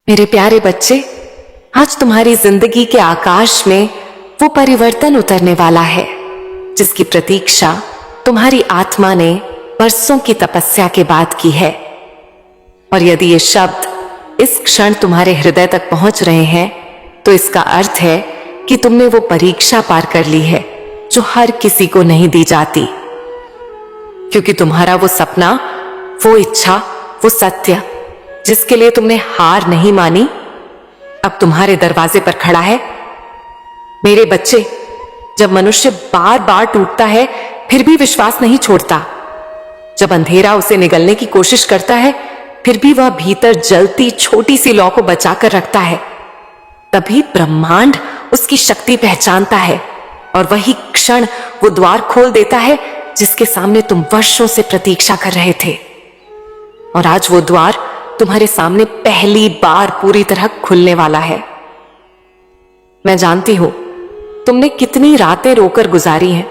मेरे प्यारे बच्चे, आज तुम्हारी जिंदगी के आकाश में वो परिवर्तन उतरने वाला है जिसकी प्रतीक्षा तुम्हारी आत्मा ने बरसों की तपस्या के बाद की है। और यदि ये शब्द इस क्षण तुम्हारे हृदय तक पहुंच रहे हैं तो इसका अर्थ है कि तुमने वो परीक्षा पार कर ली है जो हर किसी को नहीं दी जाती, क्योंकि तुम्हारा वो सपना, वो इच्छा, वो सत्य जिसके लिए तुमने हार नहीं मानी, अब तुम्हारे दरवाजे पर खड़ा है। मेरे बच्चे, जब मनुष्य बार बार टूटता है फिर भी विश्वास नहीं छोड़ता, जब अंधेरा उसे निगलने की कोशिश करता है फिर भी वह भीतर जलती छोटी सी लौ को बचाकर रखता है, तभी ब्रह्मांड उसकी शक्ति पहचानता है और वही क्षण वो द्वार खोल देता है जिसके सामने तुम वर्षों से प्रतीक्षा कर रहे थे। और आज वो द्वार तुम्हारे सामने पहली बार पूरी तरह खुलने वाला है। मैं जानती हूं तुमने कितनी रातें रोकर गुजारी हैं,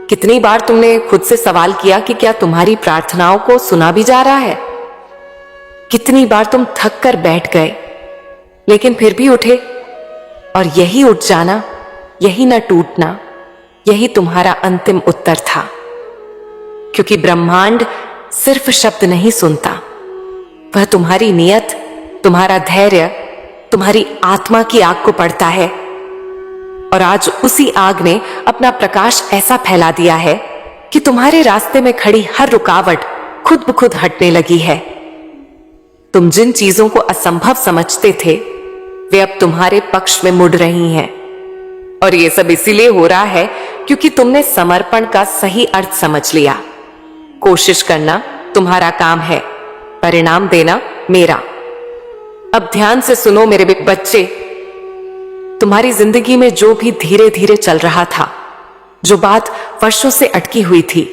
कितनी बार तुमने खुद से सवाल किया कि क्या तुम्हारी प्रार्थनाओं को सुना भी जा रहा है। कितनी बार तुम थक कर बैठ गए लेकिन फिर भी उठे, और यही उठ जाना, यही न टूटना, यही तुम्हारा अंतिम उत्तर था। क्योंकि ब्रह्मांड सिर्फ शब्द नहीं सुनता, वह तुम्हारी नियत, तुम्हारा धैर्य, तुम्हारी आत्मा की आग को पढ़ता है। और आज उसी आग ने अपना प्रकाश ऐसा फैला दिया है कि तुम्हारे रास्ते में खड़ी हर रुकावट खुद ब खुद हटने लगी है। तुम जिन चीजों को असंभव समझते थे वे अब तुम्हारे पक्ष में मुड़ रही हैं। और ये सब इसीलिए हो रहा है क्योंकि तुमने समर्पण का सही अर्थ समझ लिया। कोशिश करना तुम्हारा काम है, परिणाम देना मेरा। अब ध्यान से सुनो मेरे बच्चे, तुम्हारी जिंदगी में जो भी धीरे धीरे चल रहा था, जो बात वर्षों से अटकी हुई थी,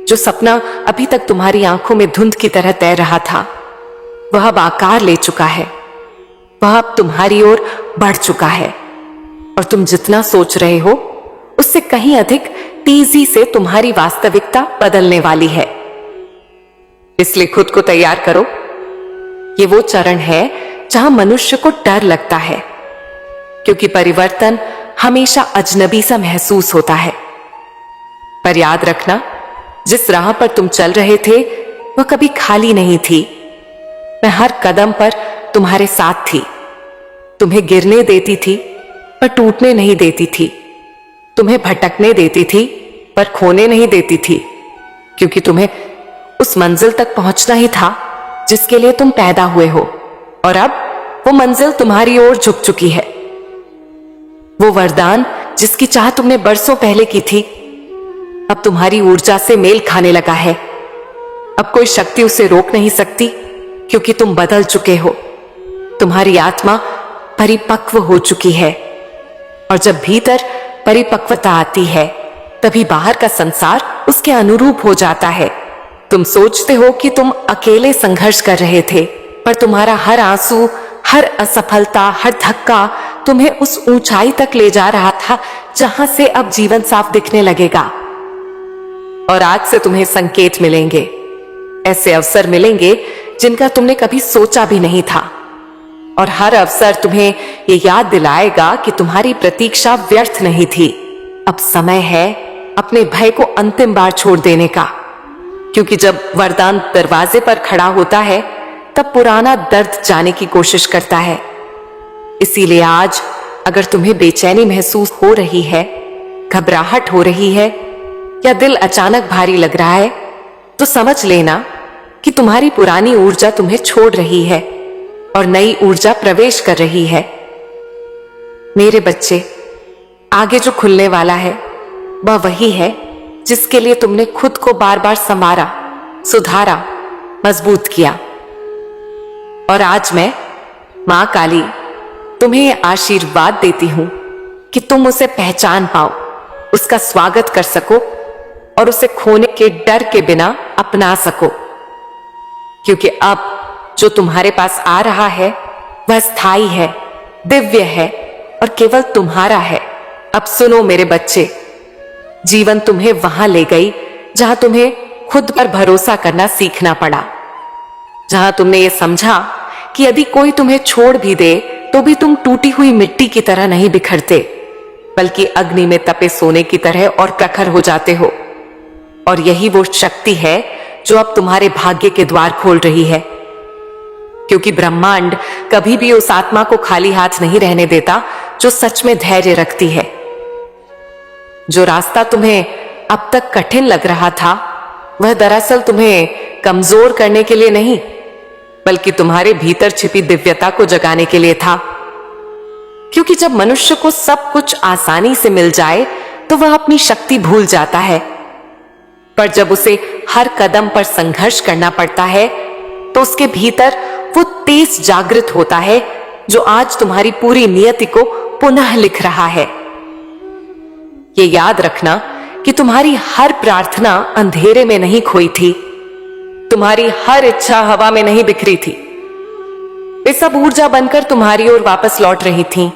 जो सपना अभी तक तुम्हारी आंखों में धुंध की तरह तैर रहा था, वह अब आकार ले चुका है, वह अब तुम्हारी ओर बढ़ चुका है। और तुम जितना सोच रहे हो उससे कहीं अधिक तेजी से तुम्हारी वास्तविकता बदलने वाली है। इसलिए खुद को तैयार करो। ये वो चरण है जहां मनुष्य को डर लगता है, क्योंकि परिवर्तन हमेशा अजनबी सा महसूस होता है। पर याद रखना, जिस राह पर तुम चल रहे थे वह कभी खाली नहीं थी। मैं हर कदम पर तुम्हारे साथ थी, तुम्हें गिरने देती थी पर टूटने नहीं देती थी, तुम्हें भटकने देती थी पर खोने नहीं देती थी, क्योंकि तुम्हें उस मंजिल तक पहुंचना ही था जिसके लिए तुम पैदा हुए हो। और अब वो मंजिल तुम्हारी ओर झुक चुकी है। वो वरदान जिसकी चाह तुमने बरसों पहले की थी, अब तुम्हारी ऊर्जा से मेल खाने लगा है। अब कोई शक्ति उसे रोक नहीं सकती, क्योंकि तुम बदल चुके हो। तुम्हारी आत्मा परिपक्व हो चुकी है, और जब भीतर परिपक्वता आती है तभी बाहर का संसार उसके अनुरूप हो जाता है। तुम सोचते हो कि तुम अकेले संघर्ष कर रहे थे, पर तुम्हारा हर आंसू, हर असफलता, हर धक्का तुम्हें उस ऊंचाई तक ले जा रहा था जहां से अब जीवन साफ दिखने लगेगा। और आज से तुम्हें संकेत मिलेंगे, ऐसे अवसर मिलेंगे जिनका तुमने कभी सोचा भी नहीं था। और हर अवसर तुम्हें ये याद दिलाएगा कि तुम्हारी प्रतीक्षा व्यर्थ नहीं थी। अब समय है अपने भय को अंतिम बार छोड़ देने का, क्योंकि जब वरदान दरवाजे पर खड़ा होता है तब पुराना दर्द जाने की कोशिश करता है। इसीलिए आज अगर तुम्हें बेचैनी महसूस हो रही है, घबराहट हो रही है, या दिल अचानक भारी लग रहा है, तो समझ लेना कि तुम्हारी पुरानी ऊर्जा तुम्हें छोड़ रही है और नई ऊर्जा प्रवेश कर रही है। मेरे बच्चे, आगे जो खुलने वाला है वह वही है जिसके लिए तुमने खुद को बार बार संवारा, सुधारा, मजबूत किया। और आज मैं, मां काली, तुम्हें यह आशीर्वाद देती हूं कि तुम उसे पहचान पाओ, उसका स्वागत कर सको और उसे खोने के डर के बिना अपना सको। क्योंकि अब जो तुम्हारे पास आ रहा है वह स्थायी है, दिव्य है और केवल तुम्हारा है। अब सुनो मेरे बच्चे, जीवन तुम्हें वहां ले गई जहां तुम्हें खुद पर भरोसा करना सीखना पड़ा, जहां तुमने ये समझा कि यदि कोई तुम्हें छोड़ भी दे तो भी तुम टूटी हुई मिट्टी की तरह नहीं बिखरते, बल्कि अग्नि में तपे सोने की तरह और प्रखर हो जाते हो। और यही वो शक्ति है जो अब तुम्हारे भाग्य के द्वार खोल रही है, क्योंकि ब्रह्मांड कभी भी उस आत्मा को खाली हाथ नहीं रहने देता जो सच में धैर्य रखती है। जो रास्ता तुम्हें अब तक कठिन लग रहा था, वह दरअसल तुम्हें कमजोर करने के लिए नहीं, बल्कि तुम्हारे भीतर छिपी दिव्यता को जगाने के लिए था। क्योंकि जब मनुष्य को सब कुछ आसानी से मिल जाए तो वह अपनी शक्ति भूल जाता है, पर जब उसे हर कदम पर संघर्ष करना पड़ता है तो उसके भीतर वो तेज जागृत होता है जो आज तुम्हारी पूरी नियति को पुनः लिख रहा है। ये याद रखना कि तुम्हारी हर प्रार्थना अंधेरे में नहीं खोई थी, तुम्हारी हर इच्छा हवा में नहीं बिखरी थी। वे सब ऊर्जा बनकर तुम्हारी ओर वापस लौट रही थीं,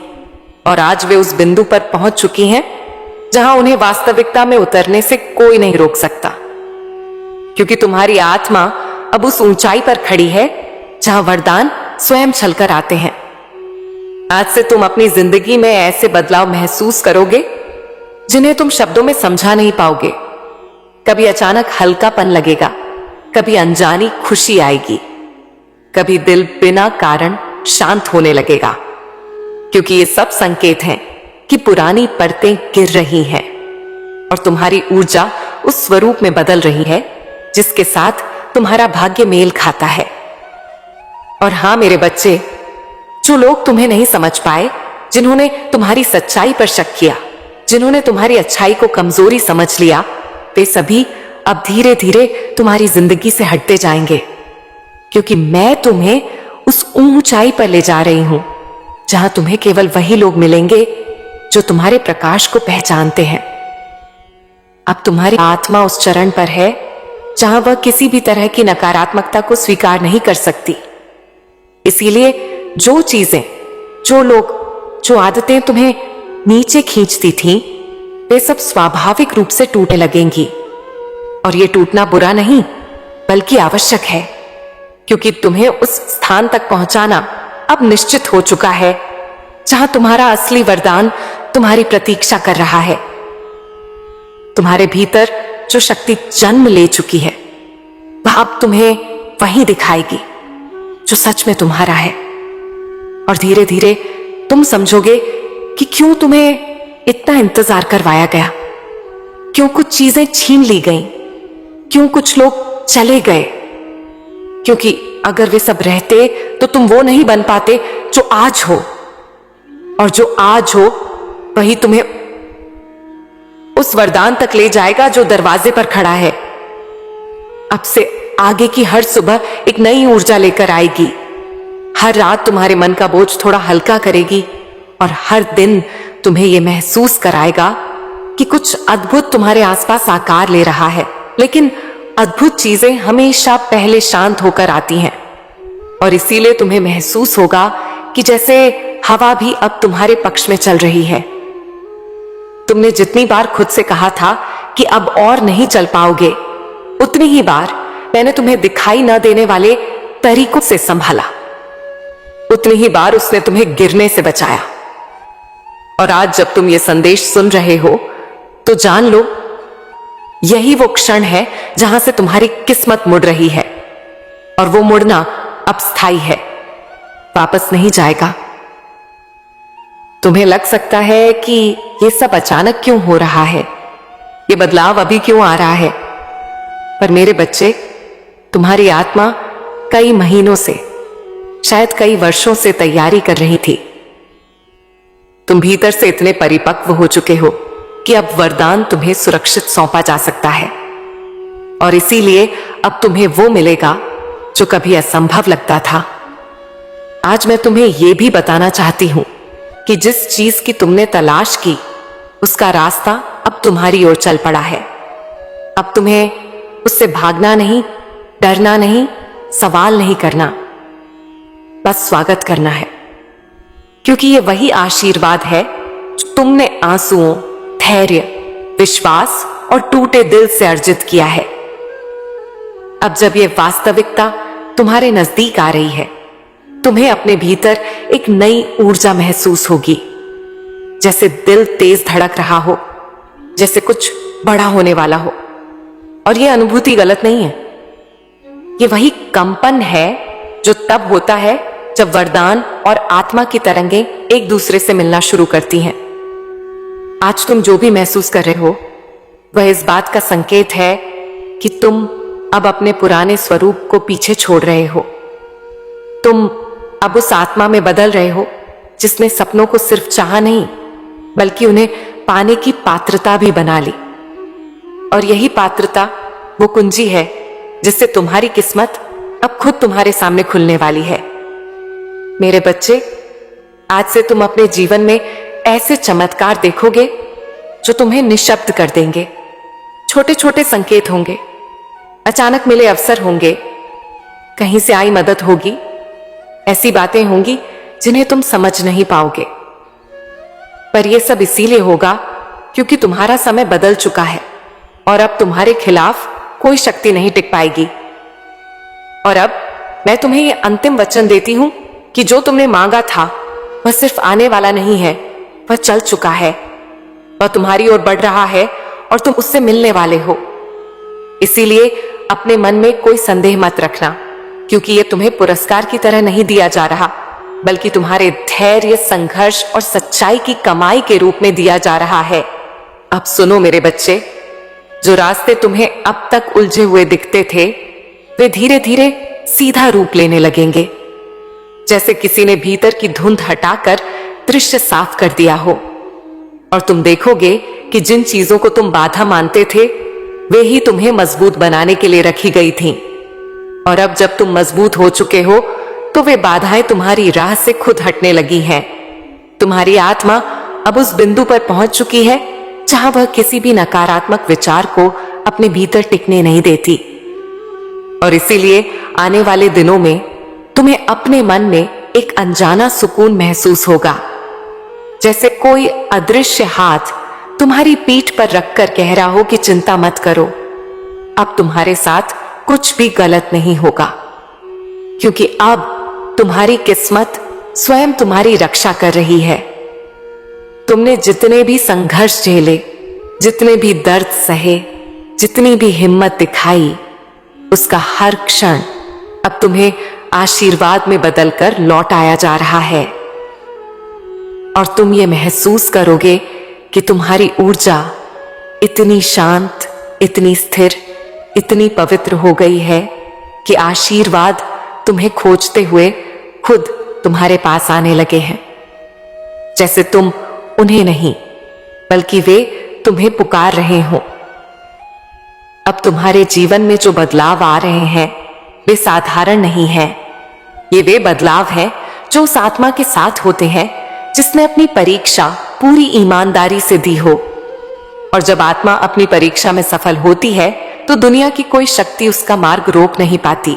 और आज वे उस बिंदु पर पहुंच चुकी हैं जहां उन्हें वास्तविकता में उतरने से कोई नहीं रोक सकता, क्योंकि तुम्हारी आत्मा अब उस ऊंचाई पर खड़ी है जहां वरदान स्वयं छलकर आते हैं। आज से तुम अपनी जिंदगी में ऐसे बदलाव महसूस करोगे जिन्हें तुम शब्दों में समझा नहीं पाओगे। कभी अचानक हल्कापन लगेगा, कभी अनजानी खुशी आएगी, कभी दिल बिना कारण शांत होने लगेगा, क्योंकि ये सब संकेत हैं कि पुरानी परतें गिर रही हैं और तुम्हारी ऊर्जा उस स्वरूप में बदल रही है जिसके साथ तुम्हारा भाग्य मेल खाता है। और हां मेरे बच्चे, जो लोग तुम्हें नहीं समझ पाए, जिन्होंने तुम्हारी सच्चाई पर शक किया, जिन्होंने तुम्हारी अच्छाई को कमजोरी समझ लिया, वे सभी अब धीरे धीरे तुम्हारी जिंदगी से हटते जाएंगे, क्योंकि मैं तुम्हें उस ऊंचाई पर ले जा रही हूं जहां तुम्हें केवल वही लोग मिलेंगे जो तुम्हारे प्रकाश को पहचानते हैं। अब तुम्हारी आत्मा उस चरण पर है जहां वह किसी भी तरह की नकारात्मकता को स्वीकार नहीं कर सकती। इसीलिए जो चीजें, जो लोग, जो आदतें तुम्हें नीचे खींचती थीं, वे सब स्वाभाविक रूप से टूटने लगेंगी। और ये टूटना बुरा नहीं, बल्कि आवश्यक है, क्योंकि तुम्हें उस स्थान तक पहुंचाना अब निश्चित हो चुका है जहां तुम्हारा असली वरदान तुम्हारी प्रतीक्षा कर रहा है। तुम्हारे भीतर जो शक्ति जन्म ले चुकी है, वह अब तुम्हें वहीं दिखाएगी जो सच में तुम्हारा है। और धीरे धीरे तुम समझोगे कि क्यों तुम्हें इतना इंतजार करवाया गया, क्यों कुछ चीजें छीन ली गईं, क्यों कुछ लोग चले गए, क्योंकि अगर वे सब रहते तो तुम वो नहीं बन पाते जो आज हो, और जो आज हो वही तुम्हें उस वरदान तक ले जाएगा जो दरवाजे पर खड़ा है। अब से आगे की हर सुबह एक नई ऊर्जा लेकर आएगी, हर रात तुम्हारे मन का बोझ थोड़ा हल्का करेगी, और हर दिन तुम्हें यह महसूस कराएगा कि कुछ अद्भुत तुम्हारे आसपास आकार ले रहा है। लेकिन अद्भुत चीजें हमेशा पहले शांत होकर आती हैं, और इसीलिए तुम्हें महसूस होगा कि जैसे हवा भी अब तुम्हारे पक्ष में चल रही है। तुमने जितनी बार खुद से कहा था कि अब और नहीं चल पाओगे, उतनी ही बार मैंने तुम्हें दिखाई न देने वाले तरीकों से संभाला, उतनी ही बार उसने तुम्हें गिरने से बचाया। और आज जब तुम ये संदेश सुन रहे हो तो जान लो, यही वो क्षण है जहां से तुम्हारी किस्मत मुड़ रही है, और वो मुड़ना अब स्थायी है, वापस नहीं जाएगा। तुम्हें लग सकता है कि ये सब अचानक क्यों हो रहा है, ये बदलाव अभी क्यों आ रहा है, पर मेरे बच्चे, तुम्हारी आत्मा कई महीनों से, शायद कई वर्षों से तैयारी कर रही थी। तुम भीतर से इतने परिपक्व हो चुके हो कि अब वरदान तुम्हें सुरक्षित सौंपा जा सकता है, और इसीलिए अब तुम्हें वो मिलेगा जो कभी असंभव लगता था। आज मैं तुम्हें यह भी बताना चाहती हूं कि जिस चीज की तुमने तलाश की, उसका रास्ता अब तुम्हारी ओर चल पड़ा है। अब तुम्हें उससे भागना नहीं, डरना नहीं, सवाल नहीं करना, बस स्वागत करना है, क्योंकि यह वही आशीर्वाद है जो तुमने आंसुओं, धैर्य, विश्वास और टूटे दिल से अर्जित किया है। अब जब यह वास्तविकता तुम्हारे नजदीक आ रही है, तुम्हें अपने भीतर एक नई ऊर्जा महसूस होगी, जैसे दिल तेज धड़क रहा हो, जैसे कुछ बड़ा होने वाला हो। और यह अनुभूति गलत नहीं है, ये वही कंपन है जो तब होता है जब वरदान और आत्मा की तरंगें एक दूसरे से मिलना शुरू करती हैं। आज तुम जो भी महसूस कर रहे हो वह इस बात का संकेत है कि तुम अब अपने पुराने स्वरूप को पीछे छोड़ रहे हो। तुम अब उस आत्मा में बदल रहे हो जिसने सपनों को सिर्फ चाहा नहीं, बल्कि उन्हें पाने की पात्रता भी बना ली। और यही पात्रता वो कुंजी है जिससे तुम्हारी किस्मत अब खुद तुम्हारे सामने खुलने वाली है। मेरे बच्चे, आज से तुम अपने जीवन में ऐसे चमत्कार देखोगे जो तुम्हें निशब्द कर देंगे। छोटे छोटे संकेत होंगे, अचानक मिले अवसर होंगे, कहीं से आई मदद होगी, ऐसी बातें होंगी जिन्हें तुम समझ नहीं पाओगे। पर यह सब इसीलिए होगा क्योंकि तुम्हारा समय बदल चुका है और अब तुम्हारे खिलाफ कोई शक्ति नहीं टिक पाएगी। और अब मैं तुम्हें यह अंतिम वचन देती हूं कि जो तुमने मांगा था वह सिर्फ आने वाला नहीं है, वह चल चुका है, वह तुम्हारी ओर बढ़ रहा है और तुम उससे मिलने वाले हो। इसीलिए अपने मन में कोई संदेह मत रखना, क्योंकि यह तुम्हें पुरस्कार की तरह नहीं दिया जा रहा, बल्कि तुम्हारे धैर्य, संघर्ष और सच्चाई की कमाई के रूप में दिया जा रहा है। अब सुनो मेरे बच्चे, जो रास्ते तुम्हें अब तक उलझे हुए दिखते थे वे धीरे धीरे सीधा रूप लेने लगेंगे, जैसे किसी ने भीतर की धुंध हटाकर दृश्य साफ कर दिया हो। और तुम देखोगे कि जिन चीजों को तुम बाधा मानते थे वे ही तुम्हें मजबूत बनाने के लिए रखी गई थीं। और अब जब तुम मजबूत हो चुके हो तो वे बाधाएं तुम्हारी राह से खुद हटने लगी हैं। तुम्हारी आत्मा अब उस बिंदु पर पहुंच चुकी है जहां वह किसी भी नकारात्मक विचार को अपने भीतर टिकने नहीं देती। और इसीलिए आने वाले दिनों में तुम्हें अपने मन में एक अनजाना सुकून महसूस होगा, जैसे कोई अदृश्य हाथ तुम्हारी पीठ पर रखकर कह रहा हो कि चिंता मत करो, अब तुम्हारे साथ कुछ भी गलत नहीं होगा, क्योंकि अब तुम्हारी किस्मत स्वयं तुम्हारी रक्षा कर रही है। तुमने जितने भी संघर्ष झेले, जितने भी दर्द सहे, जितनी भी हिम्मत दिखाई, उसका हर क्षण अब तुम्हें आशीर्वाद में बदलकर लौट आया जा रहा है। और तुम ये महसूस करोगे कि तुम्हारी ऊर्जा इतनी शांत, इतनी स्थिर, इतनी पवित्र हो गई है कि आशीर्वाद तुम्हें खोजते हुए खुद तुम्हारे पास आने लगे हैं, जैसे तुम उन्हें नहीं बल्कि वे तुम्हें पुकार रहे हो। अब तुम्हारे जीवन में जो बदलाव आ रहे हैं वे साधारण नहीं हैं। ये वे बदलाव हैं जो उस आत्मा के साथ होते हैं जिसने अपनी परीक्षा पूरी ईमानदारी से दी हो। और जब आत्मा अपनी परीक्षा में सफल होती है तो दुनिया की कोई शक्ति उसका मार्ग रोक नहीं पाती,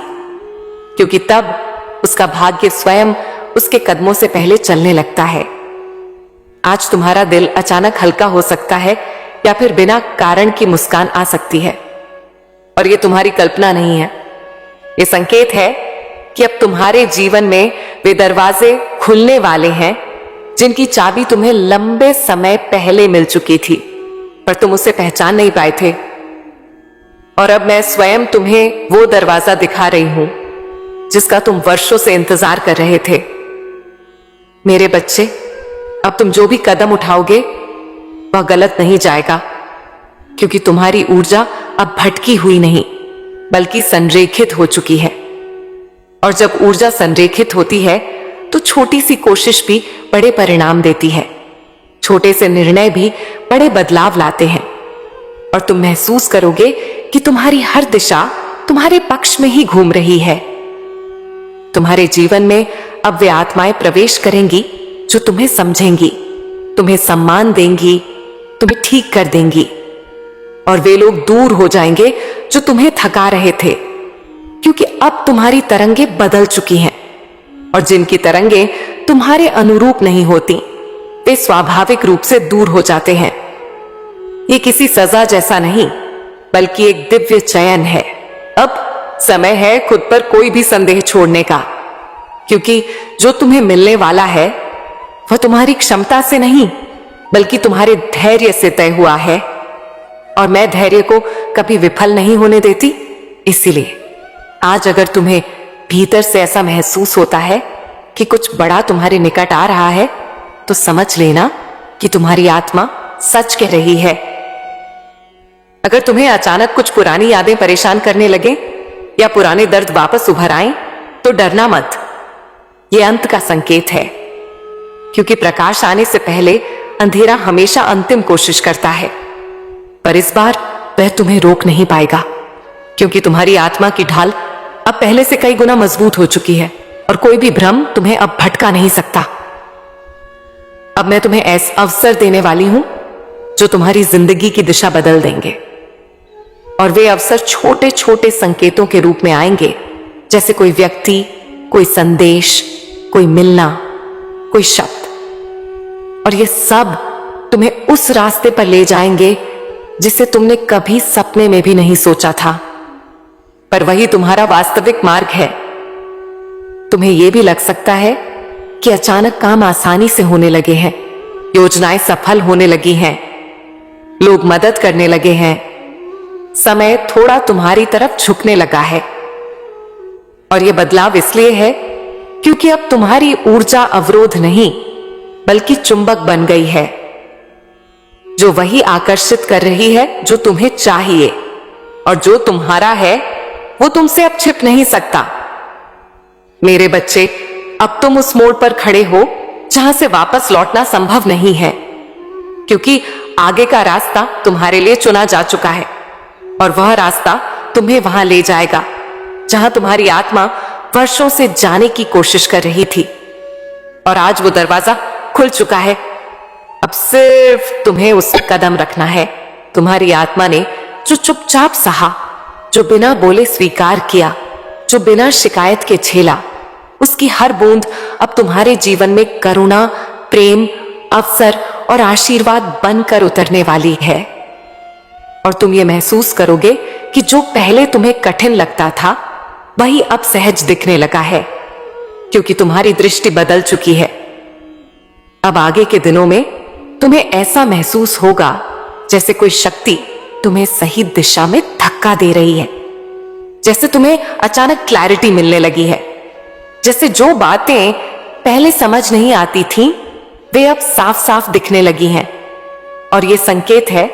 क्योंकि तब उसका भाग्य स्वयं उसके कदमों से पहले चलने लगता है। आज तुम्हारा दिल अचानक हल्का हो सकता है या फिर बिना कारण की मुस्कान आ सकती है, और ये तुम्हारी कल्पना नहीं है। ये संकेत है कि अब तुम्हारे जीवन में वे दरवाजे खुलने वाले हैं जिनकी चाबी तुम्हें लंबे समय पहले मिल चुकी थी, पर तुम उसे पहचान नहीं पाए थे। और अब मैं स्वयं तुम्हें वो दरवाजा दिखा रही हूं जिसका तुम वर्षों से इंतजार कर रहे थे। मेरे बच्चे, अब तुम जो भी कदम उठाओगे वह गलत नहीं जाएगा, क्योंकि तुम्हारी ऊर्जा अब भटकी हुई नहीं बल्कि संरेखित हो चुकी है। और जब ऊर्जा संरेखित होती है तो छोटी सी कोशिश भी बड़े परिणाम देती है, छोटे से निर्णय भी बड़े बदलाव लाते हैं। और तुम महसूस करोगे कि तुम्हारी हर दिशा तुम्हारे पक्ष में ही घूम रही है। तुम्हारे जीवन में अब वे आत्माएं प्रवेश करेंगी जो तुम्हें समझेंगी, तुम्हें सम्मान देंगी, तुम्हें ठीक कर देंगी। और वे लोग दूर हो जाएंगे जो तुम्हें थका रहे थे, क्योंकि अब तुम्हारी तरंगें बदल चुकी हैं। और जिनकी तरंगें तुम्हारे अनुरूप नहीं होती वे स्वाभाविक रूप से दूर हो जाते हैं। ये किसी सजा जैसा नहीं बल्कि एक दिव्य चयन है। अब समय है खुद पर कोई भी संदेह छोड़ने का, क्योंकि जो तुम्हें मिलने वाला है वह तुम्हारी क्षमता से नहीं बल्कि तुम्हारे धैर्य से तय हुआ है, और मैं धैर्य को कभी विफल नहीं होने देती। इसीलिए आज अगर तुम्हें भीतर से ऐसा महसूस होता है कि कुछ बड़ा तुम्हारे निकट आ रहा है, तो समझ लेना कि तुम्हारी आत्मा सच कह रही है। अगर तुम्हें अचानक कुछ पुरानी यादें परेशान करने लगे या पुराने दर्द वापस उभर आए, तो डरना मत। यह अंत का संकेत है, क्योंकि प्रकाश आने से पहले अंधेरा हमेशा अंतिम कोशिश करता है। पर इस बार वह तुम्हें रोक नहीं पाएगा, क्योंकि तुम्हारी आत्मा की ढाल अब पहले से कई गुना मजबूत हो चुकी है और कोई भी भ्रम तुम्हें अब भटका नहीं सकता। अब मैं तुम्हें ऐसे अवसर देने वाली हूं जो तुम्हारी जिंदगी की दिशा बदल देंगे, और वे अवसर छोटे छोटे संकेतों के रूप में आएंगे, जैसे कोई व्यक्ति, कोई संदेश, कोई मिलना, कोई शब्द। और ये सब तुम्हें उस रास्ते पर ले जाएंगे जिसे तुमने कभी सपने में भी नहीं सोचा था, पर वही तुम्हारा वास्तविक मार्ग है। तुम्हें यह भी लग सकता है कि अचानक काम आसानी से होने लगे हैं, योजनाएं सफल होने लगी हैं, लोग मदद करने लगे हैं, समय थोड़ा तुम्हारी तरफ झुकने लगा है। और यह बदलाव इसलिए है क्योंकि अब तुम्हारी ऊर्जा अवरोध नहीं बल्कि चुंबक बन गई है, जो वही आकर्षित कर रही है जो तुम्हें चाहिए, और जो तुम्हारा है वो तुमसे अब छिप नहीं सकता। मेरे बच्चे, अब तुम उस मोड़ पर खड़े हो जहां से वापस लौटना संभव नहीं है, क्योंकि आगे का रास्ता तुम्हारे लिए चुना जा चुका है, और वह रास्ता तुम्हें वहां ले जाएगा जहां तुम्हारी आत्मा वर्षों से जाने की कोशिश कर रही थी। और आज वो दरवाजा खुल चुका है। अब सिर्फ तुम्हें उस कदम रखना है। तुम्हारी आत्मा ने जो चुपचाप सहा, जो बिना बोले स्वीकार किया, जो बिना शिकायत के झेला, उसकी हर बूंद अब तुम्हारे जीवन में करुणा, प्रेम, अवसर और आशीर्वाद बनकर उतरने वाली है। और तुम ये महसूस करोगे कि जो पहले तुम्हें कठिन लगता था वही अब सहज दिखने लगा है, क्योंकि तुम्हारी दृष्टि बदल चुकी है। अब आगे के दिनों में तुम्हें ऐसा महसूस होगा जैसे कोई शक्ति तुम्हें सही दिशा में धक्का दे रही है, जैसे तुम्हें अचानक क्लैरिटी मिलने लगी है, जैसे जो बातें पहले समझ नहीं आती थीं वे अब साफ साफ दिखने लगी हैं। और यह संकेत है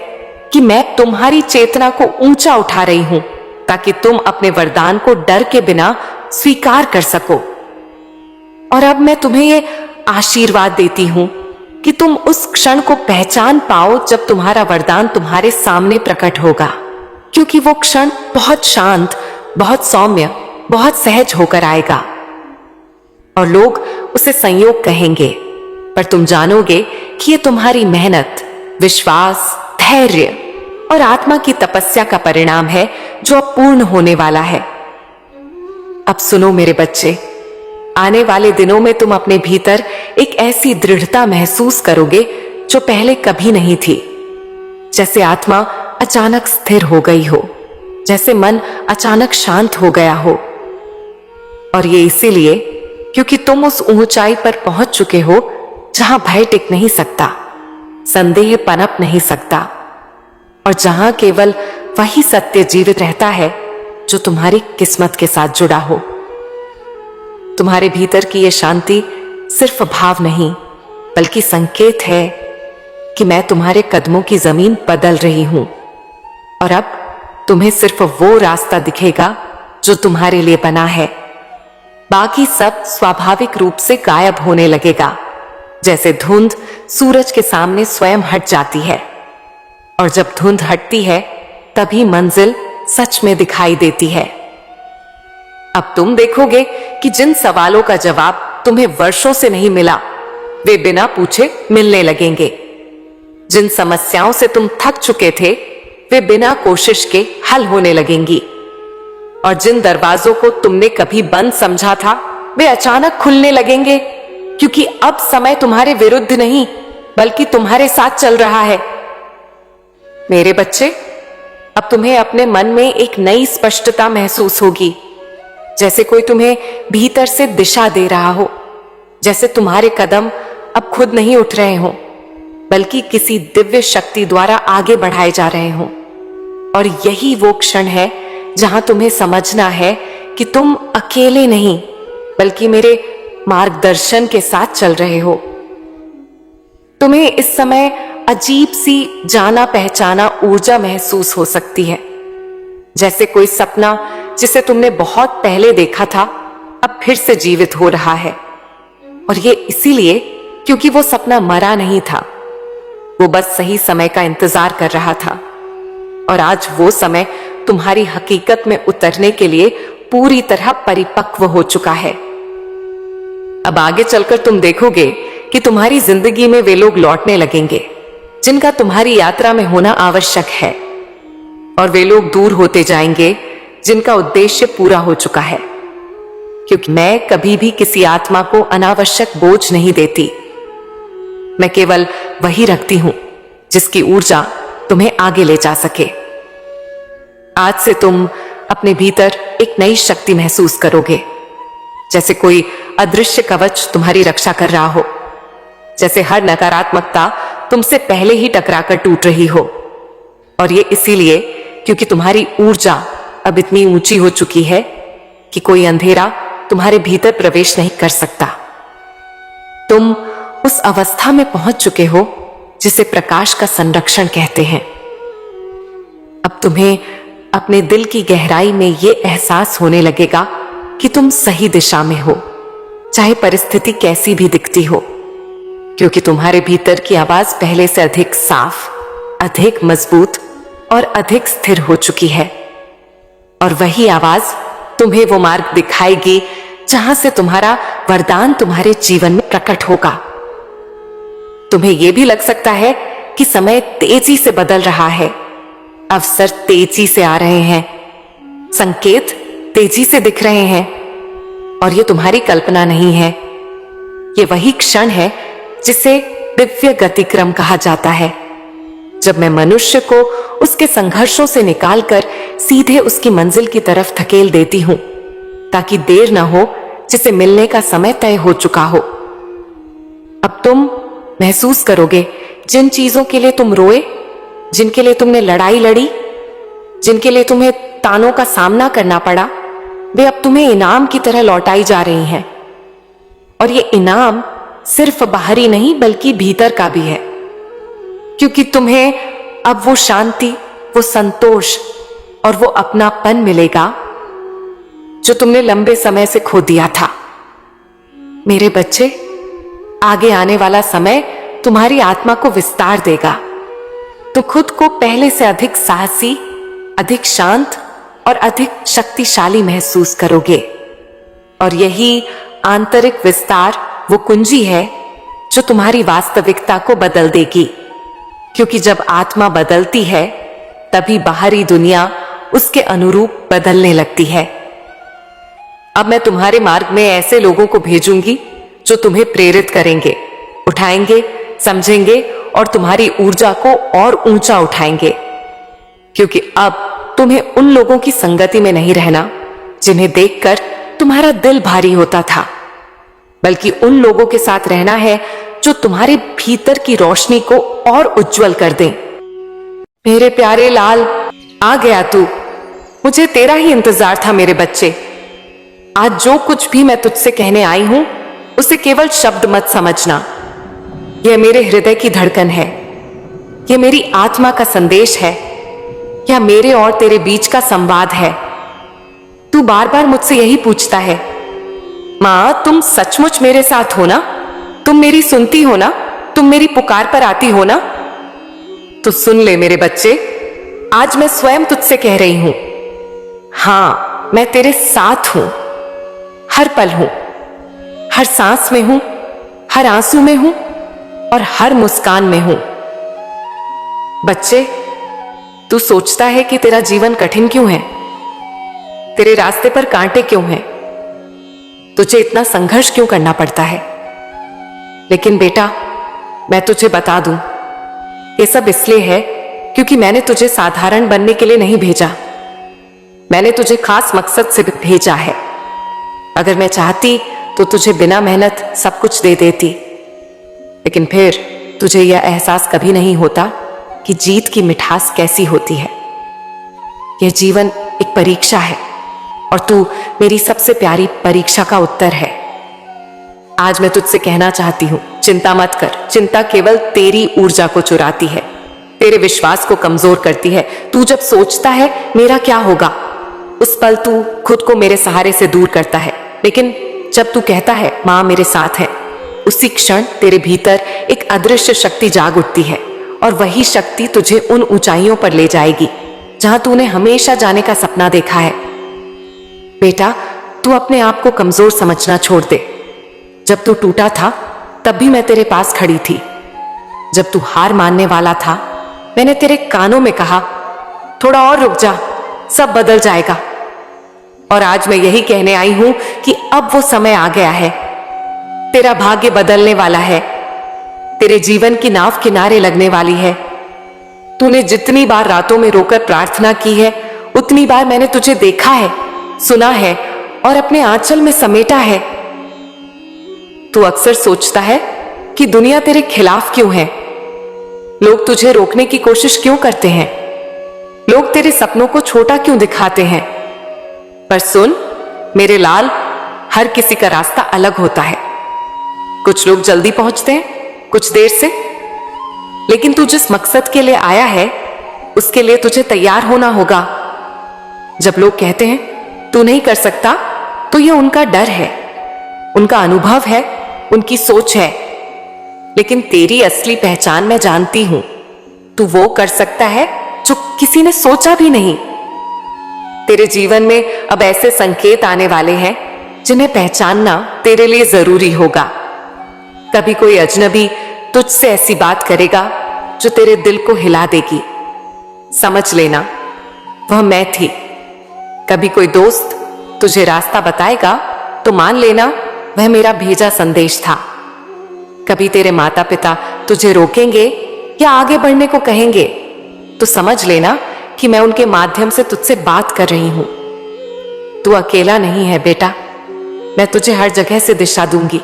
कि मैं तुम्हारी चेतना को ऊंचा उठा रही हूं, ताकि तुम अपने वरदान को डर के बिना स्वीकार कर सको। और अब मैं तुम्हें यह आशीर्वाद देती हूं कि तुम उस क्षण को पहचान पाओ जब तुम्हारा वरदान तुम्हारे सामने प्रकट होगा, क्योंकि वो क्षण बहुत शांत, बहुत सौम्य, बहुत सहज होकर आएगा। और लोग उसे संयोग कहेंगे, पर तुम जानोगे कि ये तुम्हारी मेहनत, विश्वास, धैर्य और आत्मा की तपस्या का परिणाम है जो अब पूर्ण होने वाला है। अब सुनो मेरे बच्चे, आने वाले दिनों में तुम अपने भीतर एक ऐसी दृढ़ता महसूस करोगे जो पहले कभी नहीं थी, जैसे आत्मा अचानक स्थिर हो गई हो, जैसे मन अचानक शांत हो गया हो। और ये इसीलिए क्योंकि तुम उस ऊंचाई पर पहुंच चुके हो जहां भय टिक नहीं सकता, संदेह पनप नहीं सकता, और जहां केवल वही सत्य जीवित रहता है जो तुम्हारी किस्मत के साथ जुड़ा हो। तुम्हारे भीतर की यह शांति सिर्फ भाव नहीं बल्कि संकेत है कि मैं तुम्हारे कदमों की जमीन बदल रही हूं, और अब तुम्हें सिर्फ वो रास्ता दिखेगा जो तुम्हारे लिए बना है। बाकी सब स्वाभाविक रूप से गायब होने लगेगा, जैसे धुंध सूरज के सामने स्वयं हट जाती है। और जब धुंध हटती है तभी मंजिल सच में दिखाई देती है। अब तुम देखोगे कि जिन सवालों का जवाब तुम्हें वर्षों से नहीं मिला वे बिना पूछे मिलने लगेंगे। जिन समस्याओं से तुम थक चुके थे वे बिना कोशिश के हल होने लगेंगी। और जिन दरवाजों को तुमने कभी बंद समझा था वे अचानक खुलने लगेंगे, क्योंकि अब समय तुम्हारे विरुद्ध नहीं बल्कि तुम्हारे साथ चल रहा है। मेरे बच्चे, अब तुम्हें अपने मन में एक नई स्पष्टता महसूस होगी। जैसे कोई तुम्हें भीतर से दिशा दे रहा हो, जैसे तुम्हारे कदम अब खुद नहीं उठ रहे हो बल्कि किसी दिव्य शक्ति द्वारा आगे बढ़ाए जा रहे हो। और यही वो क्षण है जहां तुम्हें समझना है कि तुम अकेले नहीं बल्कि मेरे मार्गदर्शन के साथ चल रहे हो। तुम्हें इस समय अजीब सी जाना पहचाना ऊर्जा महसूस हो सकती है, जैसे कोई सपना जिसे तुमने बहुत पहले देखा था अब फिर से जीवित हो रहा है। और ये इसीलिए क्योंकि वो सपना मरा नहीं था, वो बस सही समय का इंतजार कर रहा था। और आज वो समय तुम्हारी हकीकत में उतरने के लिए पूरी तरह परिपक्व हो चुका है। अब आगे चलकर तुम देखोगे कि तुम्हारी जिंदगी में वे लोग लौटने लगेंगे जिनका तुम्हारी यात्रा में होना आवश्यक है, और वे लोग दूर होते जाएंगे जिनका उद्देश्य पूरा हो चुका है। क्योंकि मैं कभी भी किसी आत्मा को अनावश्यक बोझ नहीं देती, मैं केवल वही रखती हूं जिसकी ऊर्जा तुम्हें आगे ले जा सके। आज से तुम अपने भीतर एक नई शक्ति महसूस करोगे, जैसे कोई अदृश्य कवच तुम्हारी रक्षा कर रहा हो, जैसे हर नकारात्मकता तुमसे पहले ही टकराकर टूट रही हो। और ये इसीलिए क्योंकि तुम्हारी ऊर्जा अब इतनी ऊंची हो चुकी है कि कोई अंधेरा तुम्हारे भीतर प्रवेश नहीं कर सकता। तुम उस अवस्था में पहुंच चुके हो जिसे प्रकाश का संरक्षण कहते हैं। अब तुम्हें अपने दिल की गहराई में यह एहसास होने लगेगा कि तुम सही दिशा में हो, चाहे परिस्थिति कैसी भी दिखती हो, क्योंकि तुम्हारे भीतर की आवाज पहले से अधिक साफ, अधिक मजबूत और अधिक स्थिर हो चुकी है। और वही आवाज तुम्हें वो मार्ग दिखाएगी जहां से तुम्हारा वरदान तुम्हारे जीवन में प्रकट होगा। तुम्हें यह भी लग सकता है कि समय तेजी से बदल रहा है, अवसर तेजी से आ रहे हैं, संकेत तेजी से दिख रहे हैं, और ये तुम्हारी कल्पना नहीं है। ये वही क्षण है जिसे दिव्य गतिक्रम कहा जाता है, जब मैं मनुष्य को उसके संघर्षों से निकालकर सीधे उसकी मंजिल की तरफ धकेल देती हूं, ताकि देर न हो जिसे मिलने का समय तय हो चुका हो। अब तुम महसूस करोगे जिन चीजों के लिए तुम रोए, जिनके लिए तुमने लड़ाई लड़ी, जिनके लिए तुम्हें तानों का सामना करना पड़ा, वे अब तुम्हें इनाम की तरह लौटाई जा रही हैं। और ये इनाम सिर्फ बाहरी नहीं बल्कि भीतर का भी है, क्योंकि तुम्हें अब वो शांति, वो संतोष और वो अपनापन मिलेगा जो तुमने लंबे समय से खो दिया था। मेरे बच्चे, आगे आने वाला समय तुम्हारी आत्मा को विस्तार देगा। तो खुद को पहले से अधिक साहसी, अधिक शांत और अधिक शक्तिशाली महसूस करोगे। और यही आंतरिक विस्तार वो कुंजी है जो तुम्हारी वास्तविकता को बदल देगी, क्योंकि जब आत्मा बदलती है तभी बाहरी दुनिया उसके अनुरूप बदलने लगती है। अब मैं तुम्हारे मार्ग में ऐसे लोगों को भेजूंगी जो तुम्हें प्रेरित करेंगे, उठाएंगे, समझेंगे और तुम्हारी ऊर्जा को और ऊंचा उठाएंगे। क्योंकि अब तुम्हें उन लोगों की संगति में नहीं रहना जिन्हें देखकर तुम्हारा दिल भारी होता था, बल्कि उन लोगों के साथ रहना है जो तुम्हारे भीतर की रोशनी को और उज्जवल कर दें। मेरे प्यारे लाल, आ गया तू। मुझे तेरा ही इंतजार था मेरे बच्चे। आज जो कुछ भी मैं तुझसे कहने आई हूं उसे केवल शब्द मत समझना। यह मेरे हृदय की धड़कन है, यह मेरी आत्मा का संदेश है, यह मेरे और तेरे बीच का संवाद है। तू बार बार मुझसे यही पूछता है, मां तुम सचमुच मेरे साथ हो ना? तुम मेरी सुनती हो ना? तुम मेरी पुकार पर आती हो ना? तो सुन ले मेरे बच्चे, आज मैं स्वयं तुझसे कह रही हूं, हां मैं तेरे साथ हूं, हर पल हूं, हर सांस में हूं, हर आंसू में हूं और हर मुस्कान में हूं। बच्चे, तू सोचता है कि तेरा जीवन कठिन क्यों है, तेरे रास्ते पर कांटे क्यों हैं, तुझे इतना संघर्ष क्यों करना पड़ता है। लेकिन बेटा, मैं तुझे बता दूं, ये सब इसलिए है क्योंकि मैंने तुझे साधारण बनने के लिए नहीं भेजा, मैंने तुझे खास मकसद से भेजा है। अगर मैं चाहती तो तुझे बिना मेहनत सब कुछ दे देती, लेकिन फिर तुझे यह एहसास कभी नहीं होता कि जीत की मिठास कैसी होती है। यह जीवन एक परीक्षा है और तू मेरी सबसे प्यारी परीक्षा का उत्तर है। आज मैं तुझसे कहना चाहती हूं, चिंता मत कर। चिंता केवल तेरी ऊर्जा को चुराती है, तेरे विश्वास को कमजोर करती है। तू जब सोचता है मेरा क्या होगा, उस पल तू खुद को मेरे सहारे से दूर करता है। लेकिन जब तू कहता है मां मेरे साथ है, उसी क्षण तेरे भीतर एक अदृश्य शक्ति जाग उठती है और वही शक्ति तुझे उन ऊंचाइयों पर ले जाएगी जहां तूने हमेशा जाने का सपना देखा है। बेटा, तू अपने आप को कमजोर समझना छोड़ दे। जब तू टूटा था तब भी मैं तेरे पास खड़ी थी। जब तू हार मानने वाला था, मैंने तेरे कानों में कहा थोड़ा और रुक जा, सब बदल जाएगा। और आज मैं यही कहने आई हूं कि अब वो समय आ गया है, तेरा भाग्य बदलने वाला है, तेरे जीवन की नाव किनारे लगने वाली है। तूने जितनी बार रातों में रोकर प्रार्थना की है, उतनी बार मैंने तुझे देखा है, सुना है और अपने आंचल में समेटा है। तू अक्सर सोचता है कि दुनिया तेरे खिलाफ क्यों है, लोग तुझे रोकने की कोशिश क्यों करते हैं, लोग तेरे सपनों को छोटा क्यों दिखाते हैं। पर सुन मेरे लाल, हर किसी का रास्ता अलग होता है। कुछ लोग जल्दी पहुंचते हैं, कुछ देर से, लेकिन तू जिस मकसद के लिए आया है उसके लिए तुझे तैयार होना होगा। जब लोग कहते हैं तू नहीं कर सकता, तो यह उनका डर है, उनका अनुभव है, उनकी सोच है। लेकिन तेरी असली पहचान मैं जानती हूं। तू वो कर सकता है जो किसी ने सोचा भी नहीं। तेरे जीवन में अब ऐसे संकेत आने वाले हैं जिन्हें पहचानना तेरे लिए जरूरी होगा। कभी कोई अजनबी तुझसे ऐसी बात करेगा जो तेरे दिल को हिला देगी। समझ लेना वह मैं थी। कभी कोई दोस्त तुझे रास्ता बताएगा तो मान लेना वह मेरा भेजा संदेश था। कभी तेरे माता पिता तुझे रोकेंगे या आगे बढ़ने को कहेंगे तो समझ लेना कि मैं उनके माध्यम से तुझसे बात कर रही हूं। तू अकेला नहीं है बेटा, मैं तुझे हर जगह से दिशा दूंगी।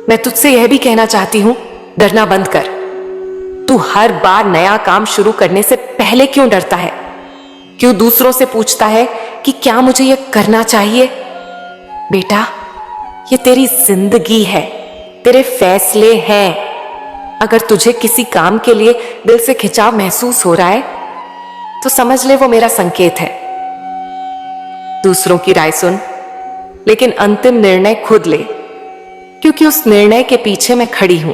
मैं तुझसे यह भी कहना चाहती हूं, डरना बंद कर। तू हर बार नया काम शुरू करने से पहले क्यों डरता है? क्यों दूसरों से पूछता है कि क्या मुझे यह करना चाहिए? बेटा, ये तेरी जिंदगी है, तेरे फैसले हैं। अगर तुझे किसी काम के लिए दिल से खिंचाव महसूस हो रहा है तो समझ ले वो मेरा संकेत है। दूसरों की राय सुन, लेकिन अंतिम निर्णय खुद ले, क्योंकि उस निर्णय के पीछे मैं खड़ी हूं।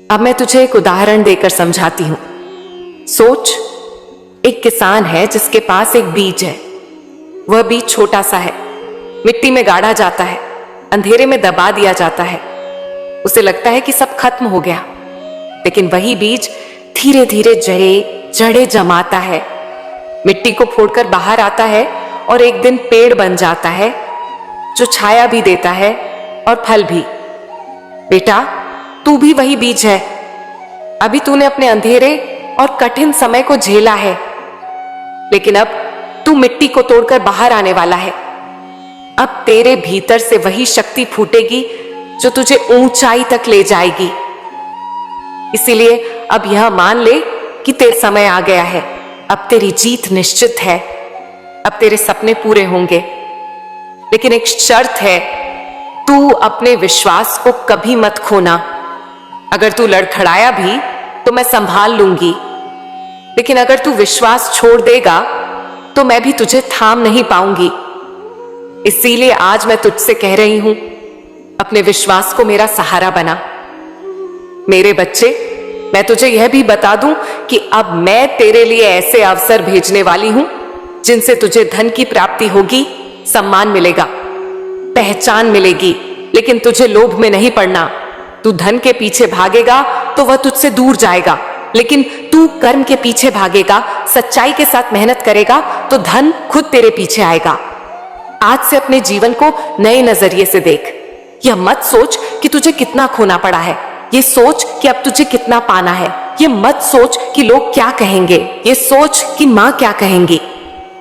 अब मैं तुझे एक उदाहरण देकर समझाती हूं। सोच, एक किसान है जिसके पास एक बीज है। वह बीज छोटा सा है, मिट्टी में गाड़ा जाता है, अंधेरे में दबा दिया जाता है। उसे लगता है कि सब खत्म हो गया, लेकिन वही बीज धीरे धीरे जड़ें जमाता है, मिट्टी को फोड़कर बाहर आता है और एक दिन पेड़ बन जाता है जो छाया भी देता है और फल भी। बेटा, तू भी वही बीज है। अभी तूने अपने अंधेरे और कठिन समय को झेला है, लेकिन अब तू मिट्टी को तोड़कर बाहर आने वाला है। अब तेरे भीतर से वही शक्ति फूटेगी जो तुझे ऊंचाई तक ले जाएगी। इसीलिए अब यह मान ले कि तेरा समय आ गया है। अब तेरी जीत निश्चित है, अब तेरे सपने पूरे होंगे। लेकिन एक शर्त है, तू अपने विश्वास को कभी मत खोना। अगर तू लड़खड़ाया भी तो मैं संभाल लूंगी, लेकिन अगर तू विश्वास छोड़ देगा तो मैं भी तुझे थाम नहीं पाऊंगी। इसीलिए आज मैं तुझसे कह रही हूं, अपने विश्वास को मेरा सहारा बना। मेरे बच्चे, मैं तुझे यह भी बता दूं कि अब मैं तेरे लिए ऐसे अवसर भेजने वाली हूं जिनसे तुझे धन की प्राप्ति होगी, सम्मान मिलेगा, पहचान मिलेगी। लेकिन तुझे लोभ में नहीं पड़ना। तू धन के पीछे भागेगा तो वह तुझसे दूर जाएगा, लेकिन तू कर्म के पीछे भागेगा, सच्चाई के साथ मेहनत करेगा तो धन खुद तेरे पीछे आएगा। आज से अपने जीवन को नए नजरिए से देख। यह मत सोच कि तुझे कितना खोना पड़ा है, ये सोच कि अब तुझे कितना पाना है। ये मत सोच कि लोग क्या कहेंगे, ये सोच कि मां क्या कहेंगी।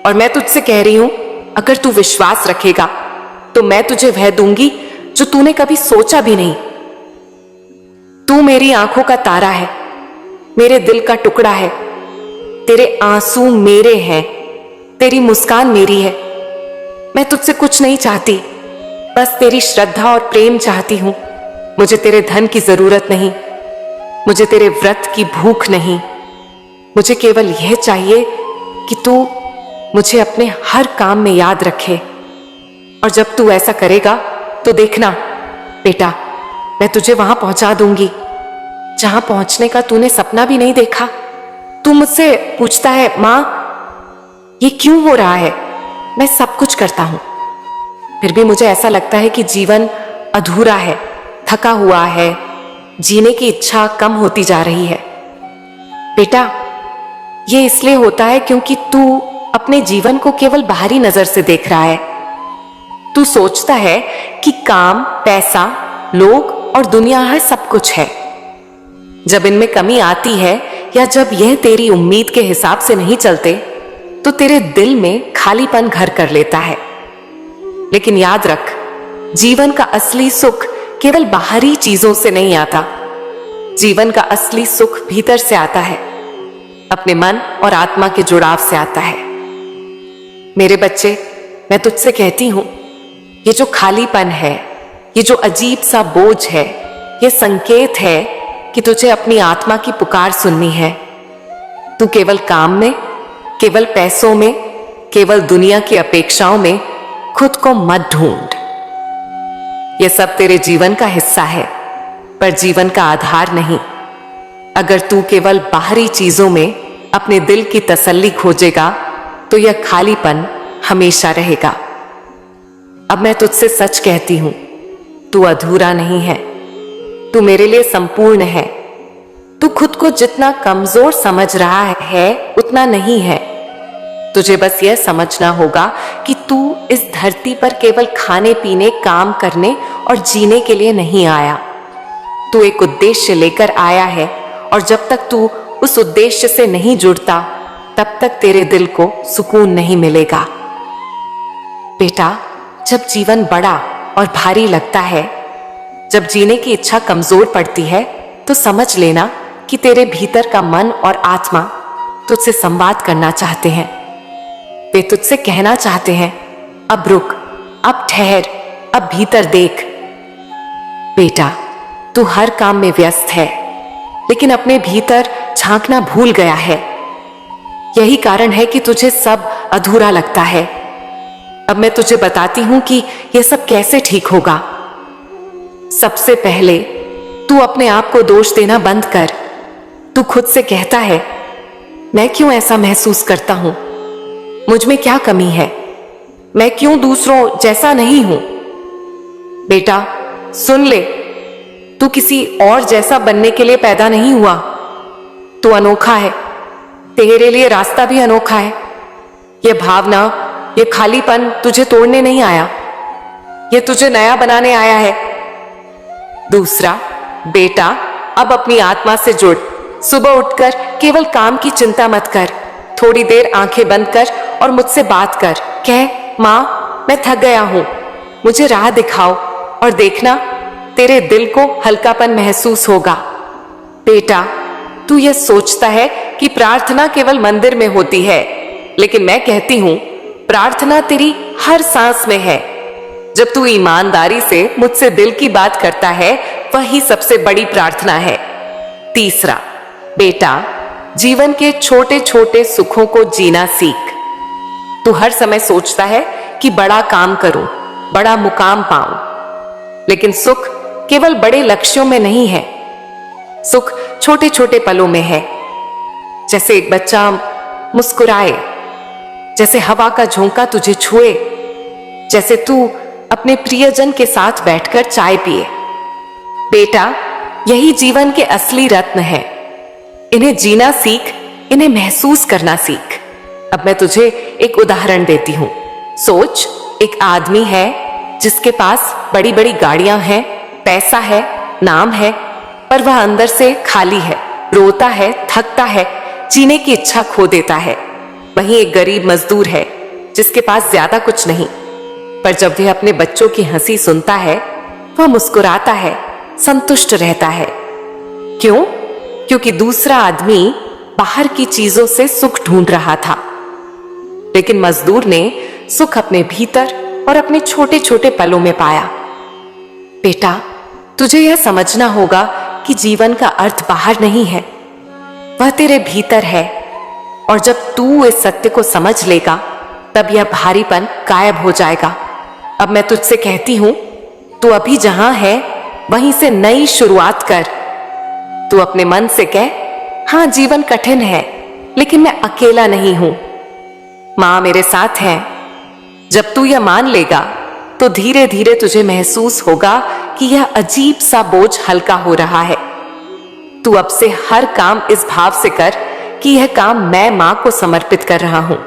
और मैं तुझसे कह रही हूं, अगर तू विश्वास रखेगा तो मैं तुझे वह दूंगी जो तूने कभी सोचा भी नहीं। तू मेरी आंखों का तारा है, मेरे दिल का टुकड़ा है। तेरे आंसू मेरे हैं, तेरी मुस्कान मेरी है। मैं तुझसे कुछ नहीं चाहती, बस तेरी श्रद्धा और प्रेम चाहती हूं। मुझे तेरे धन की जरूरत नहीं, मुझे तेरे व्रत की भूख नहीं। मुझे केवल यह चाहिए कि तू मुझे अपने हर काम में याद रखे। और जब तू ऐसा करेगा तो देखना बेटा, मैं तुझे वहां पहुंचा दूंगी जहां पहुंचने का तूने सपना भी नहीं देखा। तू मुझसे पूछता है, मां ये क्यों हो रहा है? मैं सब कुछ करता हूं, फिर भी मुझे ऐसा लगता है कि जीवन अधूरा है, थका हुआ है, जीने की इच्छा कम होती जा रही है। बेटा, ये इसलिए होता है क्योंकि तू अपने जीवन को केवल बाहरी नजर से देख रहा है। तू सोचता है कि काम, पैसा, लोग और दुनिया है सब कुछ है। जब इनमें कमी आती है या जब यह तेरी उम्मीद के हिसाब से नहीं चलते तो तेरे दिल में खालीपन घर कर लेता है। लेकिन याद रख, जीवन का असली सुख केवल बाहरी चीजों से नहीं आता। जीवन का असली सुख भीतर से आता है, अपने मन और आत्मा के जुड़ाव से आता है। मेरे बच्चे, मैं तुझसे कहती हूं, ये जो खालीपन है, ये जो अजीब सा बोझ है, ये संकेत है कि तुझे अपनी आत्मा की पुकार सुननी है। तू केवल काम में, केवल पैसों में, केवल दुनिया की अपेक्षाओं में खुद को मत ढूंढ। यह सब तेरे जीवन का हिस्सा है, पर जीवन का आधार नहीं। अगर तू केवल बाहरी चीजों में अपने दिल की तसल्ली खोजेगा तो यह खालीपन हमेशा रहेगा। अब मैं तुझसे सच कहती हूं, तू अधूरा नहीं है, तू मेरे लिए संपूर्ण है। तू खुद को जितना कमजोर समझ रहा है उतना नहीं है। तुझे बस यह समझना होगा कि तू इस धरती पर केवल खाने पीने, काम करने और जीने के लिए नहीं आया। तू एक उद्देश्य लेकर आया है, और जब तक तू उस उद्देश्य से नहीं जुड़ता तब तक तेरे दिल को सुकून नहीं मिलेगा। बेटा, जब जीवन बड़ा और भारी लगता है, जब जीने की इच्छा कमजोर पड़ती है, तो समझ लेना कि तेरे भीतर का मन और आत्मा तुझसे संवाद करना चाहते हैं। वे तुझसे कहना चाहते हैं, अब रुक, अब ठहर, अब भीतर देख। बेटा, तू हर काम में व्यस्त है, लेकिन अपने भीतर झांकना भूल गया है। यही कारण है कि तुझे सब अधूरा लगता है। अब मैं तुझे बताती हूं कि यह सब कैसे ठीक होगा। सबसे पहले तू अपने आप को दोष देना बंद कर। तू खुद से कहता है, मैं क्यों ऐसा महसूस करता हूं? मुझ में क्या कमी है? मैं क्यों दूसरों जैसा नहीं हूं? बेटा, सुन ले, तू किसी और जैसा बनने के लिए पैदा नहीं हुआ। तू अनोखा है, तेरे लिए रास्ता भी अनोखा है। यह भावना, यह खालीपन तुझे तोड़ने नहीं आया, यह तुझे नया बनाने आया है। दूसरा, बेटा, अब अपनी आत्मा से जुड़। सुबह उठकर केवल काम की चिंता मत कर। थोड़ी देर आंखें बंद कर और मुझसे बात कर। कह, मां, मैं थक गया हूं, मुझे राह दिखाओ। और देखना, तेरे दिल को हल्कापन महसूस होगा। बेटा, तू यह सोचता है कि प्रार्थना केवल मंदिर में होती है, लेकिन मैं कहती हूं, प्रार्थना तेरी हर सांस में है। जब तू ईमानदारी से मुझसे दिल की बात करता है, वही सबसे बड़ी प्रार्थना है। तीसरा, बेटा, जीवन के छोटे छोटे सुखों को जीना सीख। तू हर समय सोचता है कि बड़ा काम करूं, बड़ा मुकाम पाऊं, लेकिन सुख केवल बड़े लक्ष्यों में नहीं है। सुख छोटे छोटे पलों में है। जैसे एक बच्चा मुस्कुराए, जैसे हवा का झोंका तुझे छुए, जैसे तू अपने प्रियजन के साथ बैठकर चाय पिए। बेटा, यही जीवन के असली रत्न है। इन्हें जीना सीख, इन्हें महसूस करना सीख। अब मैं तुझे एक उदाहरण देती हूं। सोच, एक आदमी है जिसके पास बड़ी बड़ी गाड़ियां हैं, पैसा है, नाम है, पर वह अंदर से खाली है, रोता है, थकता है, जीने की इच्छा खो देता है। वहीं एक गरीब मजदूर है जिसके पास ज्यादा कुछ नहीं, पर जब वह अपने बच्चों की हंसी सुनता है वह मुस्कुराता है, संतुष्ट रहता है। क्यों? क्योंकि दूसरा आदमी बाहर की चीजों से सुख ढूंढ रहा था, लेकिन मजदूर ने सुख अपने भीतर और अपने छोटे छोटे पलों में पाया। बेटा, तुझे यह समझना होगा कि जीवन का अर्थ बाहर नहीं है, वह तेरे भीतर है। और जब तू इस सत्य को समझ लेगा तब यह भारीपन गायब हो जाएगा। अब मैं तुझसे कहती हूं, तू अभी जहां है वहीं से नई शुरुआत कर। तू अपने मन से कह, हां जीवन कठिन है लेकिन मैं अकेला नहीं हूं, मां मेरे साथ है। जब तू यह मान लेगा तो धीरे धीरे तुझे महसूस होगा कि यह अजीब सा बोझ हल्का हो रहा है। तू अब से हर काम इस भाव से कर कि यह काम मैं मां को समर्पित कर रहा हूं।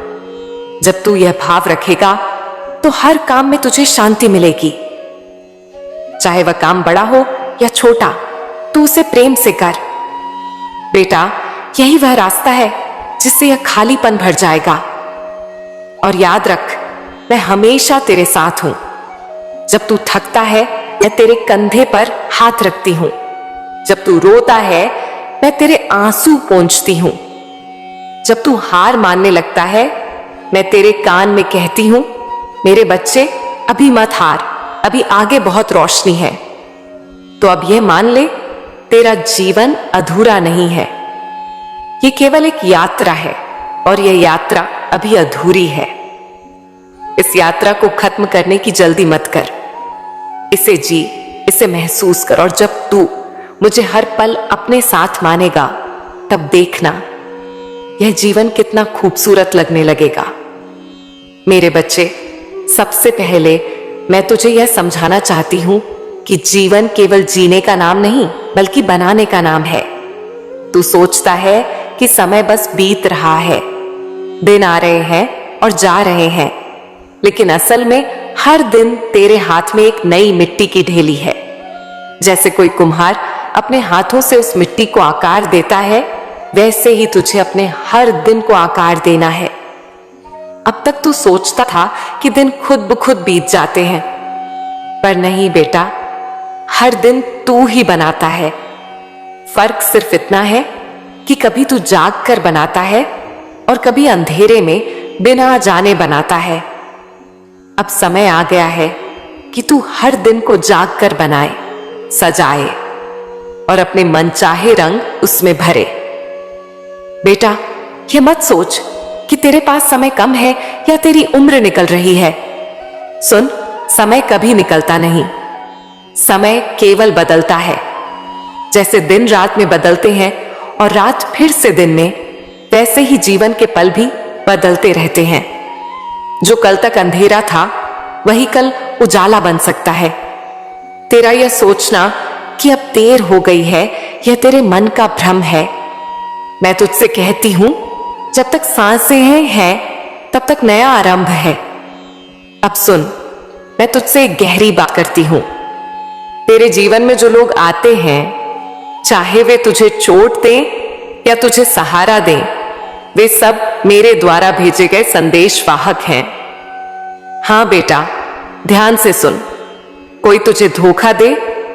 जब तू यह भाव रखेगा तो हर काम में तुझे शांति मिलेगी। चाहे वह काम बड़ा हो या छोटा, तू उसे प्रेम से कर। बेटा, यही वह रास्ता है जिससे यह खालीपन भर जाएगा। और याद रख, मैं हमेशा तेरे साथ हूं। जब तू थकता है मैं तेरे कंधे पर हाथ रखती हूं। जब तू रोता है मैं तेरे आंसू पोंछती हूं। जब तू हार मानने लगता है मैं तेरे कान में कहती हूं, मेरे बच्चे अभी मत हार, अभी आगे बहुत रोशनी है। तो अब यह मान ले, तेरा जीवन अधूरा नहीं है, ये केवल एक यात्रा है और यह यात्रा अभी अधूरी है। इस यात्रा को खत्म करने की जल्दी मत कर, इसे जी, इसे महसूस कर। और जब तू मुझे हर पल अपने साथ मानेगा तब देखना यह जीवन कितना खूबसूरत लगने लगेगा। मेरे बच्चे, सबसे पहले मैं तुझे यह समझाना चाहती हूं कि जीवन केवल जीने का नाम नहीं बल्कि बनाने का नाम है। तू सोचता है कि समय बस बीत रहा है, दिन आ रहे हैं और जा रहे हैं, लेकिन असल में हर दिन तेरे हाथ में एक नई मिट्टी की ढेली है। जैसे कोई कुम्हार अपने हाथों से उस मिट्टी को आकार देता है, वैसे ही तुझे अपने हर दिन को आकार देना है। अब तक तू सोचता था कि दिन खुद ब खुद बीत जाते हैं, पर नहीं बेटा, हर दिन तू ही बनाता है। फर्क सिर्फ इतना है कि कभी तू जाग कर बनाता है और कभी अंधेरे में बिना जाने बनाता है। अब समय आ गया है कि तू हर दिन को जाग कर बनाए, सजाए और अपने मनचाहे रंग उसमें भरे। बेटा, यह मत सोच कि तेरे पास समय कम है या तेरी उम्र निकल रही है। सुन, समय कभी निकलता नहीं, समय केवल बदलता है। जैसे दिन रात में बदलते हैं और रात फिर से दिन में, वैसे ही जीवन के पल भी बदलते रहते हैं। जो कल तक अंधेरा था वही कल उजाला बन सकता है। तेरा यह सोचना कि अब देर हो गई है, यह तेरे मन का भ्रम है। मैं तुझसे कहती हूं, जब तक सांसें हैं तब तक नया आरंभ है। अब सुन, मैं तुझसे एक गहरी बात करती हूं। तेरे जीवन में जो लोग आते हैं, चाहे वे तुझे चोट दें या तुझे सहारा दें, वे सब मेरे द्वारा भेजे गए संदेशवाहक हैं। हां बेटा, ध्यान से सुन। कोई तुझे धोखा दे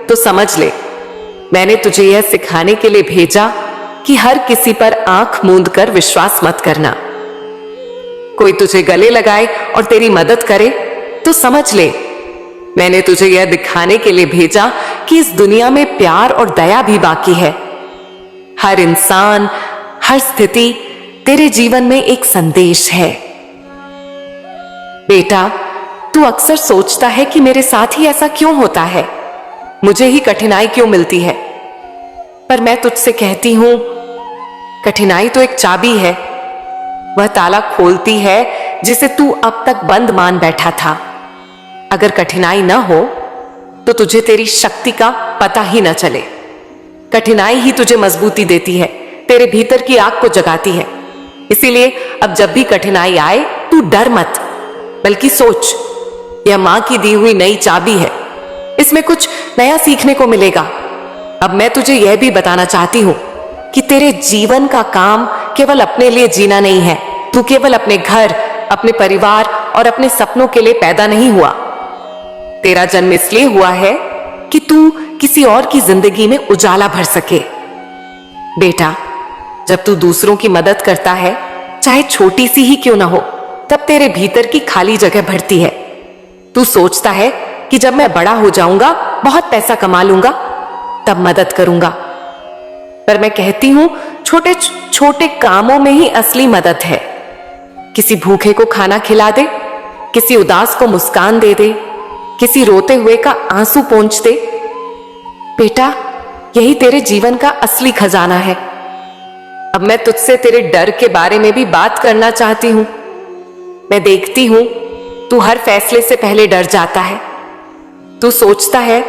तो समझ ले, मैंने तुझे यह सिखाने के लिए भेजा कि हर किसी पर आंख मूंद कर विश्वास मत करना। कोई तुझे गले लगाए और तेरी मदद करे तो समझ ले, मैंने तुझे यह दिखाने के लिए भेजा कि इस दुनिया में प्यार और दया भी बाकी है। हर इंसान, हर स्थिति तेरे जीवन में एक संदेश है। बेटा, तू अक्सर सोचता है कि मेरे साथ ही ऐसा क्यों होता है, मुझे ही कठिनाई क्यों मिलती है। पर मैं तुझसे कहती हूं, कठिनाई तो एक चाबी है, वह ताला खोलती है जिसे तू अब तक बंद मान बैठा था। अगर कठिनाई न हो तो तुझे तेरी शक्ति का पता ही न चले। कठिनाई ही तुझे मजबूती देती है, तेरे भीतर की आग को जगाती है। इसीलिए अब जब भी कठिनाई आए तू डर मत, बल्कि सोच, यह मां की दी हुई नई चाबी है, इसमें कुछ नया सीखने को मिलेगा। अब मैं तुझे यह भी बताना चाहती हूं कि तेरे जीवन का काम केवल अपने लिए जीना नहीं है। तू केवल अपने घर, अपने परिवार और अपने सपनों के लिए पैदा नहीं हुआ, तेरा जन्म इसलिए हुआ है कि तू किसी और की जिंदगी में उजाला भर सके। बेटा, जब तू दूसरों की मदद करता है, चाहे छोटी सी ही क्यों ना हो, तब तेरे भीतर की खाली जगह भरती है। तू सोचता है कि जब मैं बड़ा हो जाऊंगा, बहुत पैसा कमा लूंगा, तब मदद करूंगा। पर मैं कहती हूं, छोटे छोटे कामों में ही असली मदद है। किसी भूखे को खाना खिला दे, किसी उदास को मुस्कान दे दे, किसी रोते हुए का आंसू पोंछ दे। बेटा, यही तेरे जीवन का असली खजाना है। अब मैं तुझसे तेरे डर के बारे में भी बात करना चाहती हूं। मैं देखती हूं तू हर फैसले से पहले डर जाता है। तू सोचता है,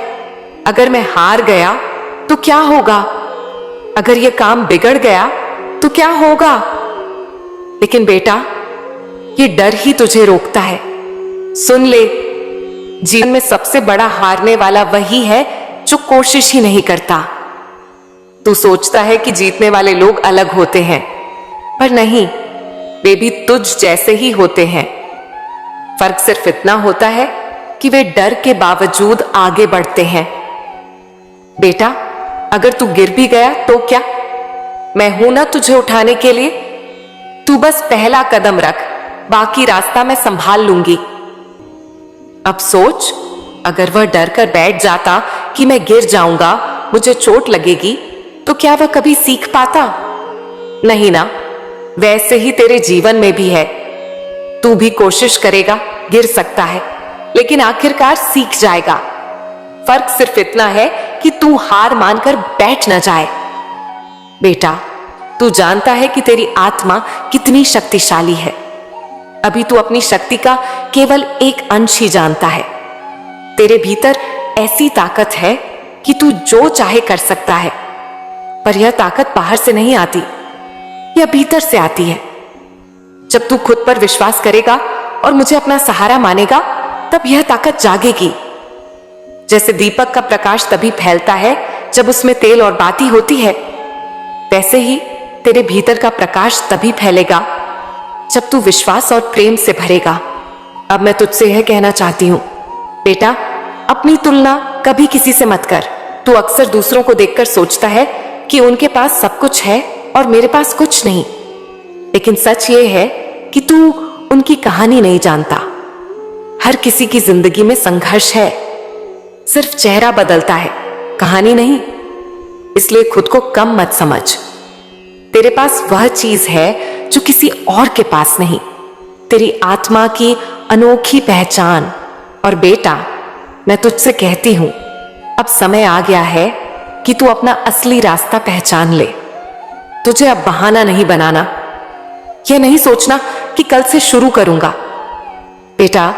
अगर मैं हार गया तो क्या होगा, अगर यह काम बिगड़ गया तो क्या होगा। लेकिन बेटा, ये डर ही तुझे रोकता है। सुन ले, जीवन में सबसे बड़ा हारने वाला वही है जो कोशिश ही नहीं करता। तू सोचता है कि जीतने वाले लोग अलग होते हैं, पर नहीं, वे भी तुझ जैसे ही होते हैं। फर्क सिर्फ इतना होता है कि वे डर के बावजूद आगे बढ़ते हैं। बेटा, अगर तू गिर भी गया तो क्या, मैं हूं ना तुझे उठाने के लिए। तू बस पहला कदम रख, बाकी रास्ता मैं संभाल लूंगी। अब सोच, अगर वह डर कर बैठ जाता कि मैं गिर जाऊंगा, मुझे चोट लगेगी, तो क्या वह कभी सीख पाता? नहीं ना। वैसे ही तेरे जीवन में भी है। तू भी कोशिश करेगा, गिर सकता है, लेकिन आखिरकार सीख जाएगा। फर्क सिर्फ इतना है कि तू हार मानकर बैठ न जाए। बेटा, तू जानता है कि तेरी आत्मा कितनी शक्तिशाली है। अभी तू अपनी शक्ति का केवल एक अंश ही जानता है। तेरे भीतर ऐसी ताकत है कि तू जो चाहे कर सकता है, पर यह ताकत बाहर से नहीं आती, यह भीतर से आती है। जब तू खुद पर विश्वास करेगा और मुझे अपना सहारा मानेगा, तब यह ताकत जागेगी। जैसे दीपक का प्रकाश तभी फैलता है जब उसमें तेल और बाती होती है, वैसे ही तेरे भीतर का प्रकाश तभी फैलेगा जब तू विश्वास और प्रेम से भरेगा। अब मैं तुझसे यह कहना चाहती हूं, बेटा, अपनी तुलना कभी किसी से मत कर। तू अक्सर दूसरों को देखकर सोचता है कि उनके पास सब कुछ है और मेरे पास कुछ नहीं, लेकिन सच ये है कि तू उनकी कहानी नहीं जानता। हर किसी की जिंदगी में संघर्ष है, सिर्फ चेहरा बदलता है, कहानी नहीं। इसलिए खुद को कम मत समझ। तेरे पास वह चीज है जो किसी और के पास नहीं, तेरी आत्मा की अनोखी पहचान। और बेटा, मैं तुझसे कहती हूं, अब समय आ गया है कि तू अपना असली रास्ता पहचान ले। तुझे अब बहाना नहीं बनाना, यह नहीं सोचना कि कल से शुरू करूंगा। बेटा,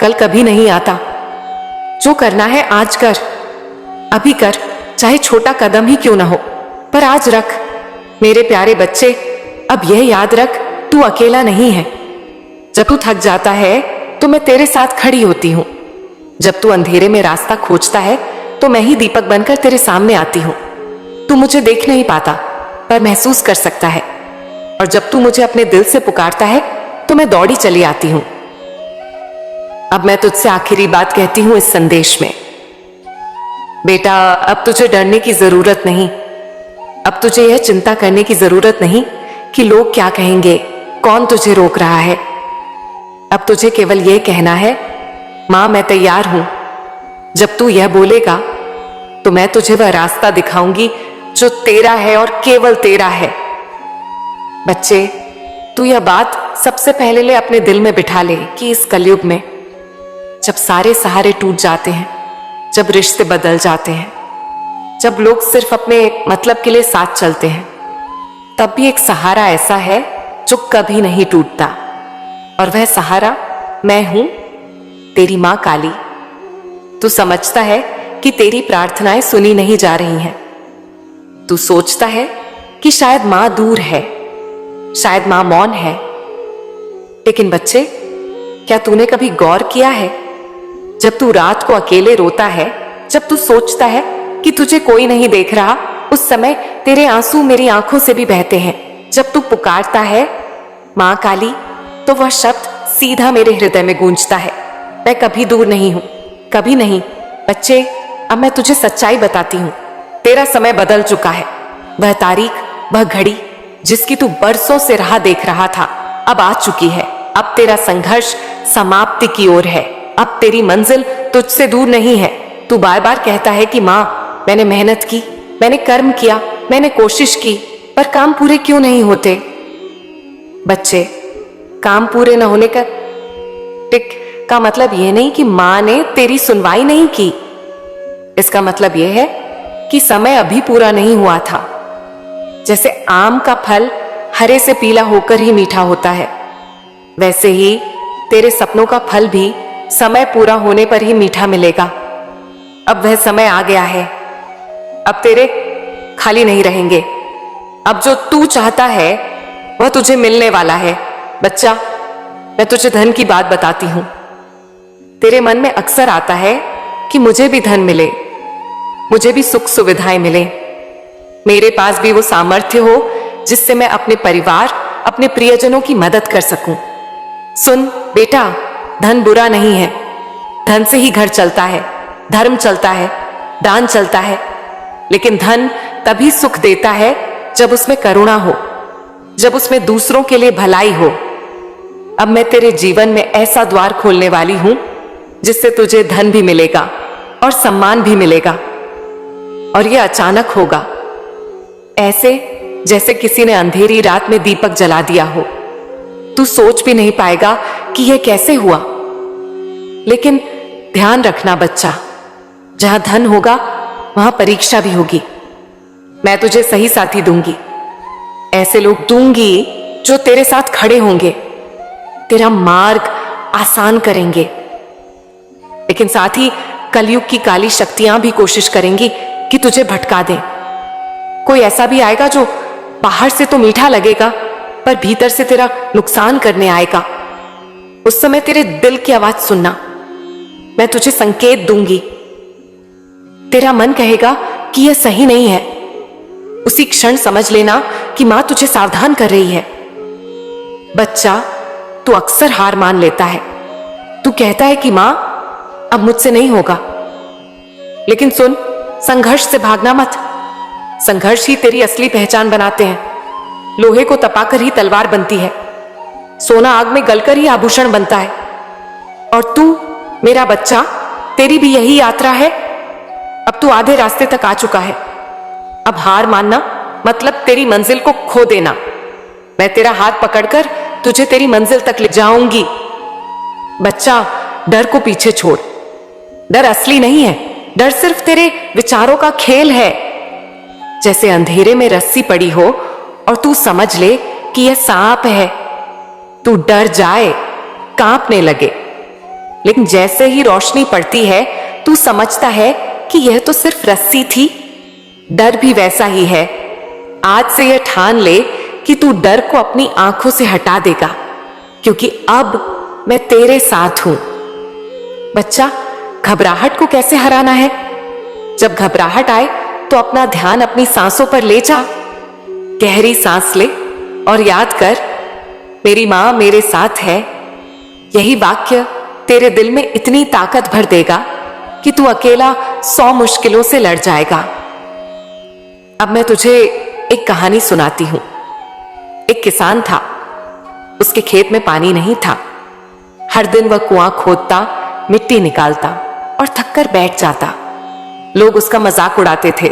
कल कभी नहीं आता। जो करना है आज कर, अभी कर, चाहे छोटा कदम ही क्यों ना हो, पर आज रख। मेरे प्यारे बच्चे, अब यह याद रख, तू अकेला नहीं है। जब तू थक जाता है तो मैं तेरे साथ खड़ी होती हूं। जब तू अंधेरे में रास्ता खोजता है तो मैं ही दीपक बनकर तेरे सामने आती हूं। तू मुझे देख नहीं पाता, पर महसूस कर सकता है। और जब तू मुझे अपने दिल से पुकारता है तो मैं दौड़ी चली आती हूं। अब मैं तुझसे आखिरी बात कहती हूं इस संदेश में। बेटा, अब तुझे डरने की जरूरत नहीं। अब तुझे यह चिंता करने की जरूरत नहीं कि लोग क्या कहेंगे, कौन तुझे रोक रहा है। अब तुझे केवल यह कहना है, मां, मैं तैयार हूं। जब तू यह बोलेगा तो मैं तुझे वह रास्ता दिखाऊंगी जो तेरा है और केवल तेरा है। बच्चे, तू यह बात सबसे पहले ले अपने दिल में बिठा ले कि इस कलयुग में जब सारे सहारे टूट जाते हैं, जब रिश्ते बदल जाते हैं, जब लोग सिर्फ अपने मतलब के लिए साथ चलते हैं, तब भी एक सहारा ऐसा है जो कभी नहीं टूटता। और वह सहारा मैं हूं, तेरी मां काली। तू समझता है कि तेरी प्रार्थनाएं सुनी नहीं जा रही हैं। तू सोचता है कि शायद मां दूर है, शायद मां मौन है। लेकिन बच्चे, क्या तूने कभी गौर किया है, जब तू रात को अकेले रोता है, जब तू सोचता है कि तुझे कोई नहीं देख रहा, उस समय तेरे आंसू मेरी आंखों से भी बहते हैं। जब तू पुकारता है मां काली, तो वह शब्द सीधा मेरे हृदय में गूंजता है। मैं कभी दूर नहीं हूं, कभी नहीं। बच्चे, अब मैं तुझे सच्चाई बताती हूँ। तेरा समय बदल चुका है। वह तारीख, वह घड़ी जिसकी तू बरसों से राह देख रहा था, अब आ चुकी है। अब तेरा संघर्ष समाप्ति की ओर है। अब तेरी मंजिल तुझसे दूर नहीं है। तू बार बार कहता है कि माँ, मैंने मेहनत की, मैंने कर्म किया, मैंने कोशिश की, पर काम पूरे क्यों नहीं होते? बच्चे, काम पूरे न होने का टिक का मतलब यह नहीं कि माँ ने तेरी सुनवाई नहीं की। इसका मतलब यह है कि समय अभी पूरा नहीं हुआ था। जैसे आम का फल हरे से पीला होकर ही मीठा होता है, वैसे ही तेरे सपनों का फल भी समय पूरा होने पर ही मीठा मिलेगा। अब वह समय आ गया है। अब तेरे खाली नहीं रहेंगे। अब जो तू चाहता है वह तुझे मिलने वाला है। बच्चा, मैं तुझे धन की बात बताती हूं। तेरे मन में अक्सर आता है कि मुझे भी धन मिले, मुझे भी सुख सुविधाएं मिले, मेरे पास भी वो सामर्थ्य हो जिससे मैं अपने परिवार, अपने प्रियजनों की मदद कर सकूं। सुन बेटा, धन बुरा नहीं है। धन से ही घर चलता है, धर्म चलता है, दान चलता है। लेकिन धन तभी सुख देता है जब उसमें करुणा हो, जब उसमें दूसरों के लिए भलाई हो। अब मैं तेरे जीवन में ऐसा द्वार खोलने वाली हूं जिससे तुझे धन भी मिलेगा और सम्मान भी मिलेगा। और यह अचानक होगा, ऐसे जैसे किसी ने अंधेरी रात में दीपक जला दिया हो। तू सोच भी नहीं पाएगा कि यह कैसे हुआ। लेकिन ध्यान रखना बच्चा, जहां धन होगा वहां परीक्षा भी होगी। मैं तुझे सही साथी दूंगी, ऐसे लोग दूंगी जो तेरे साथ खड़े होंगे, तेरा मार्ग आसान करेंगे। लेकिन साथ ही कलयुग की काली शक्तियां भी कोशिश करेंगी कि तुझे भटका दें। कोई ऐसा भी आएगा जो बाहर से तो मीठा लगेगा पर भीतर से तेरा नुकसान करने आएगा। उस समय तेरे दिल की आवाज सुनना, मैं तुझे संकेत दूंगी। तेरा मन कहेगा कि यह सही नहीं है। उसी क्षण समझ लेना कि मां तुझे सावधान कर रही है। बच्चा, तू अक्सर हार मान लेता है। तू कहता है कि मां, अब मुझसे नहीं होगा। लेकिन सुन, संघर्ष से भागना मत। संघर्ष ही तेरी असली पहचान बनाते हैं। लोहे को तपाकर ही तलवार बनती है, सोना आग में गलकर ही आभूषण बनता है। और तू मेरा बच्चा, तेरी भी यही यात्रा है। अब तू आधे रास्ते तक आ चुका है। अब हार मानना मतलब तेरी मंजिल को खो देना। मैं तेरा हाथ पकड़कर तुझे तेरी मंजिल तक ले जाऊंगी। बच्चा, डर को पीछे छोड़। डर असली नहीं है, डर सिर्फ तेरे विचारों का खेल है। जैसे अंधेरे में रस्सी पड़ी हो और तू समझ ले कि यह सांप है, तू डर जाए, कांपने लगे। लेकिन जैसे ही रोशनी पड़ती है तू समझता है कि यह तो सिर्फ रस्सी थी। डर भी वैसा ही है। आज से यह ठान ले कि तू डर को अपनी आंखों से हटा देगा, क्योंकि अब मैं तेरे साथ हूं। बच्चा, घबराहट को कैसे हराना है? जब घबराहट आए तो अपना ध्यान अपनी सांसों पर ले जा। गहरी सांस ले और याद कर, मेरी मां मेरे साथ है। यही वाक्य तेरे दिल में इतनी ताकत भर देगा कि तू अकेला 100 मुश्किलों से लड़ जाएगा। अब मैं तुझे एक कहानी सुनाती हूं। एक किसान था, उसके खेत में पानी नहीं था। हर दिन वह कुआं खोदता, मिट्टी निकालता और थककर बैठ जाता। लोग उसका मजाक उड़ाते थे,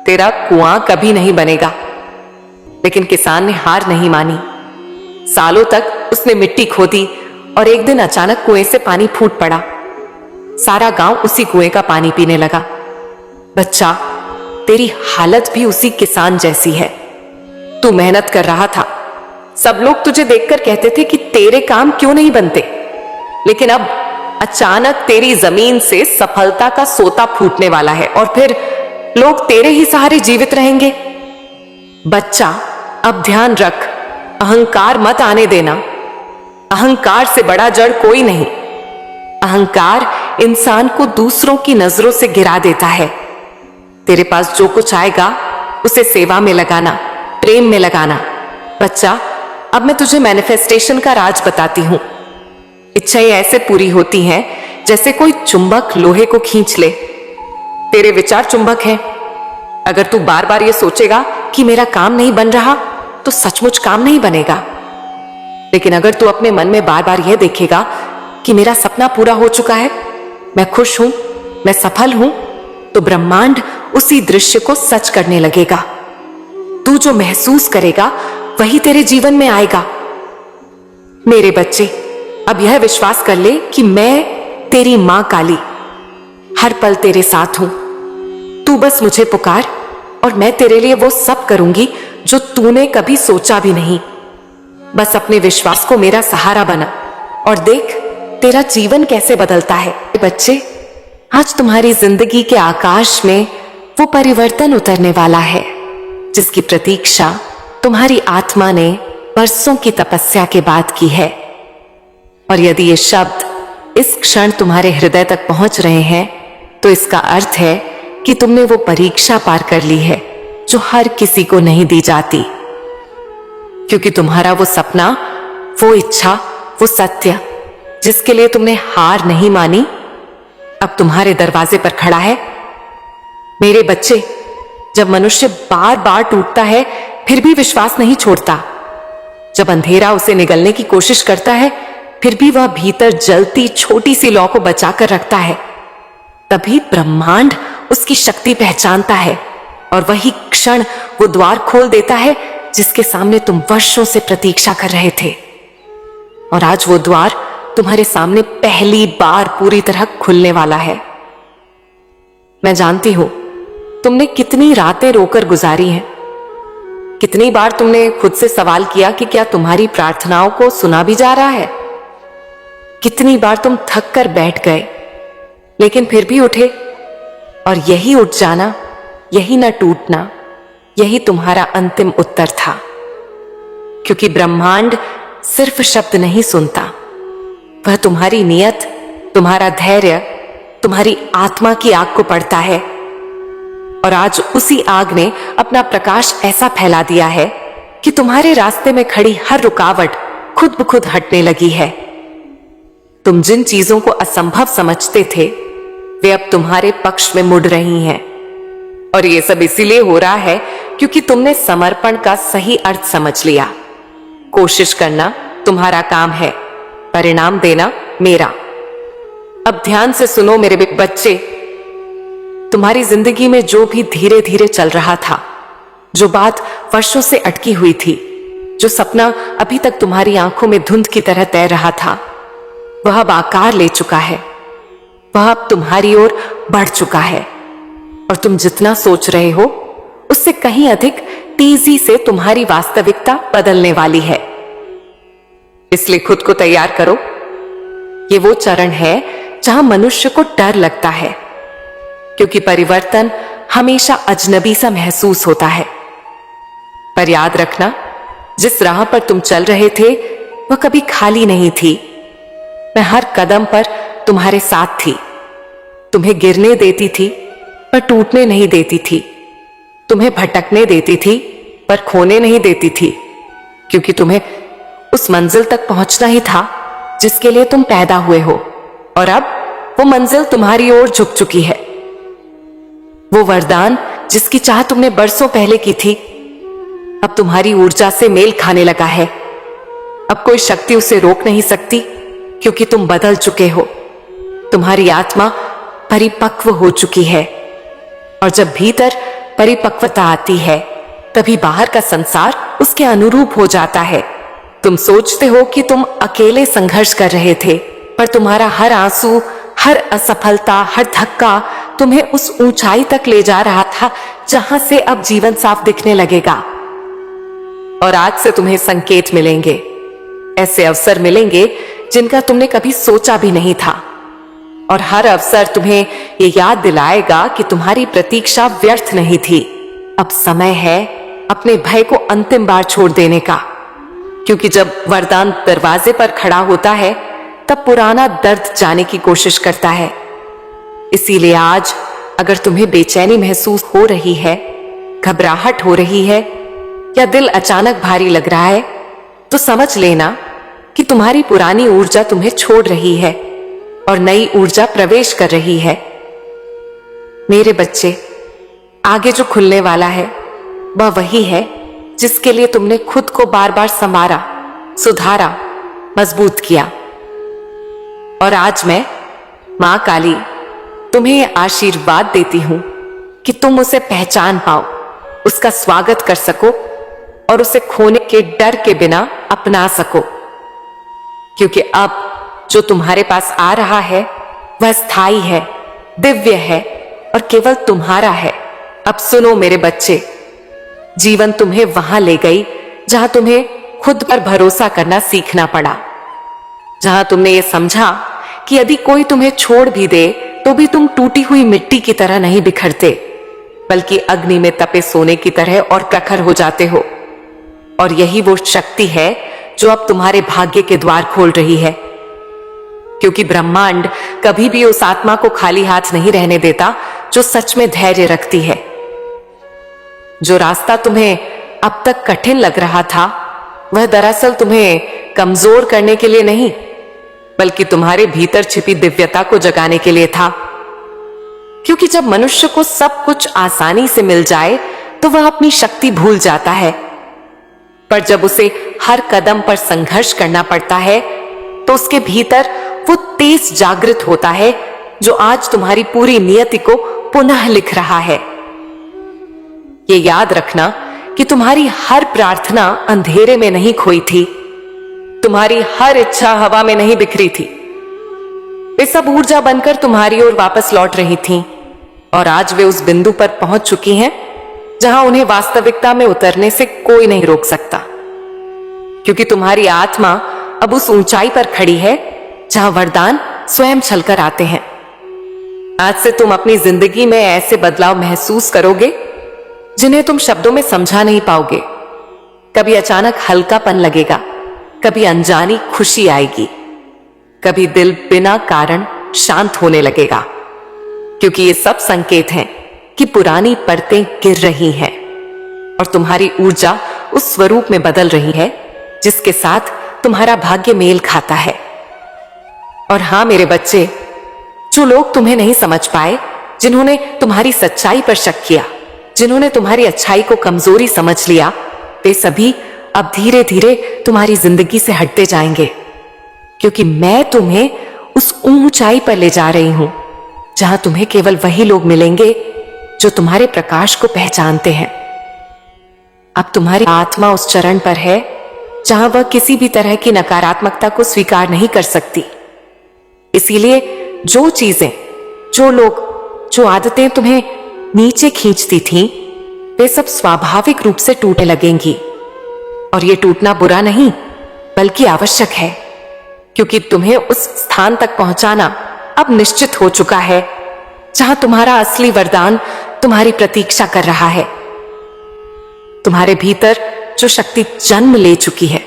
तेरा कुआं कभी नहीं बनेगा। लेकिन किसान ने हार नहीं मानी। सालों तक उसने मिट्टी खोदी और एक दिन अचानक कुएं से पानी फूट पड़ा। सारा गांव उसी कुएं का पानी पीने लगा। बच्चा, तेरी हालत भी उसी किसान जैसी है। तू मेहनत कर रहा था। सब लोग तुझे देखकर कहते थे कि तेरे काम क्यों नहीं बनते। लेकिन अब अचानक तेरी जमीन से सफलता का सोता फूटने वाला है और फिर लोग तेरे ही सहारे जीवित रहेंगे। बच्चा, अब ध्यान रख, अहंकार मत आने देना। अहंकार से बड़ा जड़ कोई नहीं। अहंकार इंसान को दूसरों की नजरों से गिरा देता है। तेरे पास जो कुछ आएगा उसे सेवा में लगाना, प्रेम में लगाना। बच्चा, अब मैं तुझे मैनिफेस्टेशन का राज बताती हूं। इच्छाएं ऐसे पूरी होती हैं जैसे कोई चुंबक लोहे को खींच ले। तेरे विचार चुंबक हैं। अगर तू बार बार ये सोचेगा कि मेरा काम नहीं बन रहा, तो सचमुच काम नहीं बनेगा। लेकिन अगर तू अपने मन में बार बार यह देखेगा कि मेरा सपना पूरा हो चुका है, मैं खुश हूं, मैं सफल हूं, तो ब्रह्मांड उसी दृश्य को सच करने लगेगा। तू जो महसूस करेगा वही तेरे जीवन में आएगा। मेरे बच्चे, अब यह विश्वास कर ले कि मैं तेरी मां काली हर पल तेरे साथ हूं। तू बस मुझे पुकार और मैं तेरे लिए वो सब करूंगी जो तूने कभी सोचा भी नहीं। बस अपने विश्वास को मेरा सहारा बना और देख तेरा जीवन कैसे बदलता है। बच्चे, आज तुम्हारी जिंदगी के आकाश में वो परिवर्तन उतरने वाला है जिसकी प्रतीक्षा तुम्हारी आत्मा ने वर्षों की तपस्या के बाद की है। और यदि ये शब्द इस क्षण तुम्हारे हृदय तक पहुंच रहे हैं, तो इसका अर्थ है कि तुमने वो परीक्षा पार कर ली है जो हर किसी को नहीं दी जाती। क्योंकि तुम्हारा वो सपना, वो इच्छा, वो सत्य जिसके लिए तुमने हार नहीं मानी, अब तुम्हारे दरवाजे पर खड़ा है। मेरे बच्चे, जब मनुष्य बार बार टूटता है फिर भी विश्वास नहीं छोड़ता, जब अंधेरा उसे निगलने की कोशिश करता है फिर भी वह भीतर जलती छोटी सी लौ को बचाकर रखता है, तभी ब्रह्मांड उसकी शक्ति पहचानता है और वही क्षण वो द्वार खोल देता है जिसके सामने तुम वर्षों से प्रतीक्षा कर रहे थे। और आज वो द्वार तुम्हारे सामने पहली बार पूरी तरह खुलने वाला है। मैं जानती हूं तुमने कितनी रातें रोकर गुजारी हैं। कितनी बार तुमने खुद से सवाल किया कि क्या तुम्हारी प्रार्थनाओं को सुना भी जा रहा है। कितनी बार तुम थक कर बैठ गए लेकिन फिर भी उठे, और यही उठ जाना, यही न टूटना, यही तुम्हारा अंतिम उत्तर था। क्योंकि ब्रह्मांड सिर्फ शब्द नहीं सुनता, वह तुम्हारी नियत, तुम्हारा धैर्य, तुम्हारी आत्मा की आग को पढ़ता है। और आज उसी आग ने अपना प्रकाश ऐसा फैला दिया है कि तुम्हारे रास्ते में खड़ी हर रुकावट खुद ब खुद हटने लगी है। तुम जिन चीजों को असंभव समझते थे वे अब तुम्हारे पक्ष में मुड़ रही हैं। और ये सब इसीलिए हो रहा है क्योंकि तुमने समर्पण का सही अर्थ समझ लिया। कोशिश करना तुम्हारा काम है, परिणाम देना मेरा। अब ध्यान से सुनो मेरे बच्चे, तुम्हारी जिंदगी में जो भी धीरे धीरे चल रहा था, जो बात वर्षों से अटकी हुई थी, जो सपना अभी तक तुम्हारी आंखों में धुंध की तरह तैर रहा था, वह अब आकार ले चुका है। वह अब तुम्हारी ओर बढ़ चुका है। और तुम जितना सोच रहे हो उससे कहीं अधिक तेजी से तुम्हारी वास्तविकता बदलने वाली है। इसलिए खुद को तैयार करो। ये वो चरण है जहां मनुष्य को डर लगता है, क्योंकि परिवर्तन हमेशा अजनबी सा महसूस होता है। पर याद रखना, जिस राह पर तुम चल रहे थे वह कभी खाली नहीं थी। मैं हर कदम पर तुम्हारे साथ थी। तुम्हें गिरने देती थी पर टूटने नहीं देती थी। तुम्हें भटकने देती थी पर खोने नहीं देती थी, क्योंकि तुम्हें उस मंजिल तक पहुंचना ही था जिसके लिए तुम पैदा हुए हो। और अब वो मंजिल तुम्हारी ओर झुक चुकी है। वो वरदान जिसकी चाह तुमने बरसों पहले की थी, अब तुम्हारी ऊर्जा से मेल खाने लगा है। अब कोई शक्ति उसे रोक नहीं सकती, क्योंकि तुम बदल चुके हो। तुम्हारी आत्मा परिपक्व हो चुकी है। और जब भीतर परिपक्वता आती है, तभी बाहर का संसार उसके अनुरूप हो जाता है। तुम सोचते हो कि तुम अकेले संघर्ष कर रहे थे, पर तुम्हारा हर आंसू, हर असफलता, हर धक्का तुम्हें उस ऊंचाई तक ले जा रहा था जहां से अब जीवन साफ दिखने लगेगा। और आज से तुम्हें संकेत मिलेंगे, ऐसे अवसर मिलेंगे जिनका तुमने कभी सोचा भी नहीं था। और हर अवसर तुम्हें ये याद दिलाएगा कि तुम्हारी प्रतीक्षा व्यर्थ नहीं थी। अब समय है अपने भय को अंतिम बार छोड़ देने का, क्योंकि जब वरदान दरवाजे पर खड़ा होता है तब पुराना दर्द जाने की कोशिश करता है। इसीलिए आज अगर तुम्हें बेचैनी महसूस हो रही है, घबराहट हो रही है, या दिल अचानक भारी लग रहा है, तो समझ लेना कि तुम्हारी पुरानी ऊर्जा तुम्हें छोड़ रही है और नई ऊर्जा प्रवेश कर रही है। मेरे बच्चे, आगे जो खुलने वाला है वह वही है जिसके लिए तुमने खुद को बार बार संवारा, सुधारा, मजबूत किया। और आज मैं मां काली तुम्हें आशीर्वाद देती हूं कि तुम उसे पहचान पाओ, उसका स्वागत कर सको और उसे खोने के डर के बिना अपना सको। क्योंकि अब जो तुम्हारे पास आ रहा है वह स्थायी है, दिव्य है और केवल तुम्हारा है। अब सुनो मेरे बच्चे, जीवन तुम्हें वहां ले गई जहां तुम्हें खुद पर भरोसा करना सीखना पड़ा, जहां तुमने ये समझा कि यदि कोई तुम्हें छोड़ भी दे तो भी तुम टूटी हुई मिट्टी की तरह नहीं बिखरते, बल्कि अग्नि में तपे सोने की तरह और प्रखर हो जाते हो। और यही वो शक्ति है जो अब तुम्हारे भाग्य के द्वार खोल रही है। क्योंकि ब्रह्मांड कभी भी उस आत्मा को खाली हाथ नहीं रहने देता जो सच में धैर्य रखती है। जो रास्ता तुम्हें अब तक कठिन लग रहा था वह दरअसल तुम्हें कमजोर करने के लिए नहीं, बल्कि तुम्हारे भीतर छिपी दिव्यता को जगाने के लिए था। क्योंकि जब मनुष्य को सब कुछ आसानी से मिल जाए तो वह अपनी शक्ति भूल जाता है, पर जब उसे हर कदम पर संघर्ष करना पड़ता है तो उसके भीतर वो तेज जागृत होता है जो आज तुम्हारी पूरी नियति को पुनः लिख रहा है। ये याद रखना कि तुम्हारी हर प्रार्थना अंधेरे में नहीं खोई थी, तुम्हारी हर इच्छा हवा में नहीं बिखरी थी। वे सब ऊर्जा बनकर तुम्हारी ओर वापस लौट रही थीं और आज वे उस बिंदु पर पहुंच चुकी हैं जहां उन्हें वास्तविकता में उतरने से कोई नहीं रोक सकता। क्योंकि तुम्हारी आत्मा अब उस ऊंचाई पर खड़ी है जहां वरदान स्वयं छलकर आते हैं। आज से तुम अपनी जिंदगी में ऐसे बदलाव महसूस करोगे जिन्हें तुम शब्दों में समझा नहीं पाओगे। कभी अचानक हल्कापन लगेगा, कभी अनजानी खुशी आएगी, कभी दिल बिना कारण शांत होने लगेगा। क्योंकि ये सब संकेत हैं कि पुरानी परतें गिर रही हैं और तुम्हारी ऊर्जा उस स्वरूप में बदल रही है जिसके साथ तुम्हारा भाग्य मेल खाता है। और हां मेरे बच्चे, जो लोग तुम्हें नहीं समझ पाए, जिन्होंने तुम्हारी सच्चाई पर शक किया, जिन्होंने तुम्हारी अच्छाई को कमजोरी समझ लिया, वे सभी अब धीरे धीरे तुम्हारी जिंदगी से हटते जाएंगे। क्योंकि मैं तुम्हें उस ऊंचाई पर ले जा रही हूं जहां तुम्हें केवल वही लोग मिलेंगे जो तुम्हारे प्रकाश को पहचानते हैं। अब तुम्हारी आत्मा उस चरण पर है जहां वह किसी भी तरह की नकारात्मकता को स्वीकार नहीं कर सकती। इसीलिए जो चीजें, जो लोग, जो आदतें तुम्हें नीचे खींचती थीं, वे सब स्वाभाविक रूप से टूटने लगेंगी। और ये टूटना बुरा नहीं बल्कि आवश्यक है, क्योंकि तुम्हें उस स्थान तक पहुंचाना अब निश्चित हो चुका है जहां तुम्हारा असली वरदान तुम्हारी प्रतीक्षा कर रहा है। तुम्हारे भीतर जो शक्ति जन्म ले चुकी है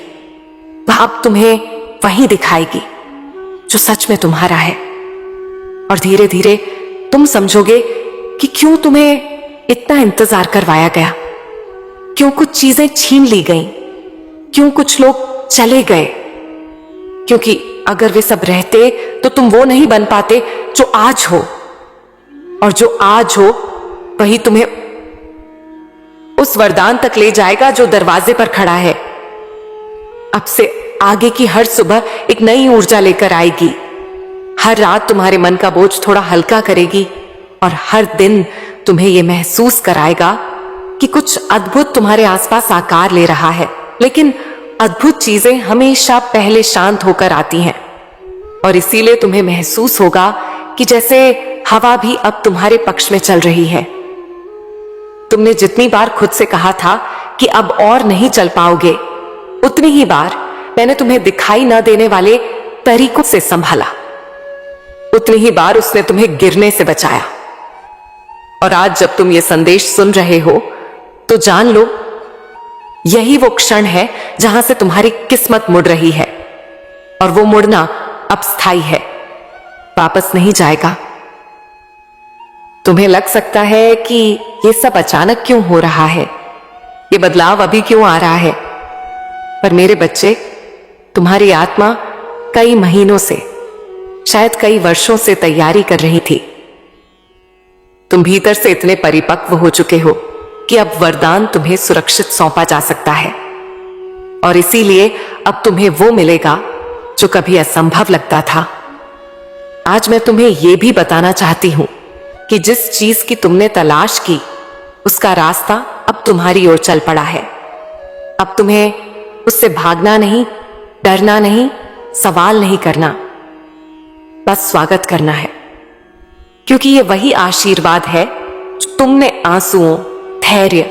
वह अब तुम्हें वही दिखाएगी जो सच में तुम्हारा है। और धीरे धीरे तुम समझोगे कि क्यों तुम्हें इतना इंतजार करवाया गया, क्यों कुछ चीजें छीन ली गईं, क्यों कुछ लोग चले गए। क्योंकि अगर वे सब रहते तो तुम वो नहीं बन पाते जो आज हो, और जो आज हो वही तुम्हें उस वरदान तक ले जाएगा जो दरवाजे पर खड़ा है। अब से आगे की हर सुबह एक नई ऊर्जा लेकर आएगी, हर रात तुम्हारे मन का बोझ थोड़ा हल्का करेगी और हर दिन तुम्हें यह महसूस कराएगा कि कुछ अद्भुत तुम्हारे आसपास आकार ले रहा है। लेकिन अद्भुत चीजें हमेशा पहले शांत होकर आती हैं और इसीलिए तुम्हें महसूस होगा कि जैसे हवा भी अब तुम्हारे पक्ष में चल रही है। तुमने जितनी बार खुद से कहा था कि अब और नहीं चल पाओगे, उतनी ही बार मैंने तुम्हें दिखाई न देने वाले तरीकों से संभाला, उतनी ही बार उसने तुम्हें गिरने से बचाया। और आज जब तुम ये संदेश सुन रहे हो तो जान लो, यही वो क्षण है जहां से तुम्हारी किस्मत मुड़ रही है। और वो मुड़ना अब स्थायी है, वापस नहीं जाएगा। तुम्हें लग सकता है कि ये सब अचानक क्यों हो रहा है, ये बदलाव अभी क्यों आ रहा है, पर मेरे बच्चे, तुम्हारी आत्मा कई महीनों से, शायद कई वर्षों से तैयारी कर रही थी। तुम भीतर से इतने परिपक्व हो चुके हो कि अब वरदान तुम्हें सुरक्षित सौंपा जा सकता है, और इसीलिए अब तुम्हें वो मिलेगा जो कभी असंभव लगता था। आज मैं तुम्हें यह भी बताना चाहती हूं कि जिस चीज की तुमने तलाश की, उसका रास्ता अब तुम्हारी ओर चल पड़ा है। अब तुम्हें उससे भागना नहीं, डरना नहीं, सवाल नहीं करना, बस स्वागत करना है, क्योंकि ये वही आशीर्वाद है जो तुमने आंसुओं, धैर्य,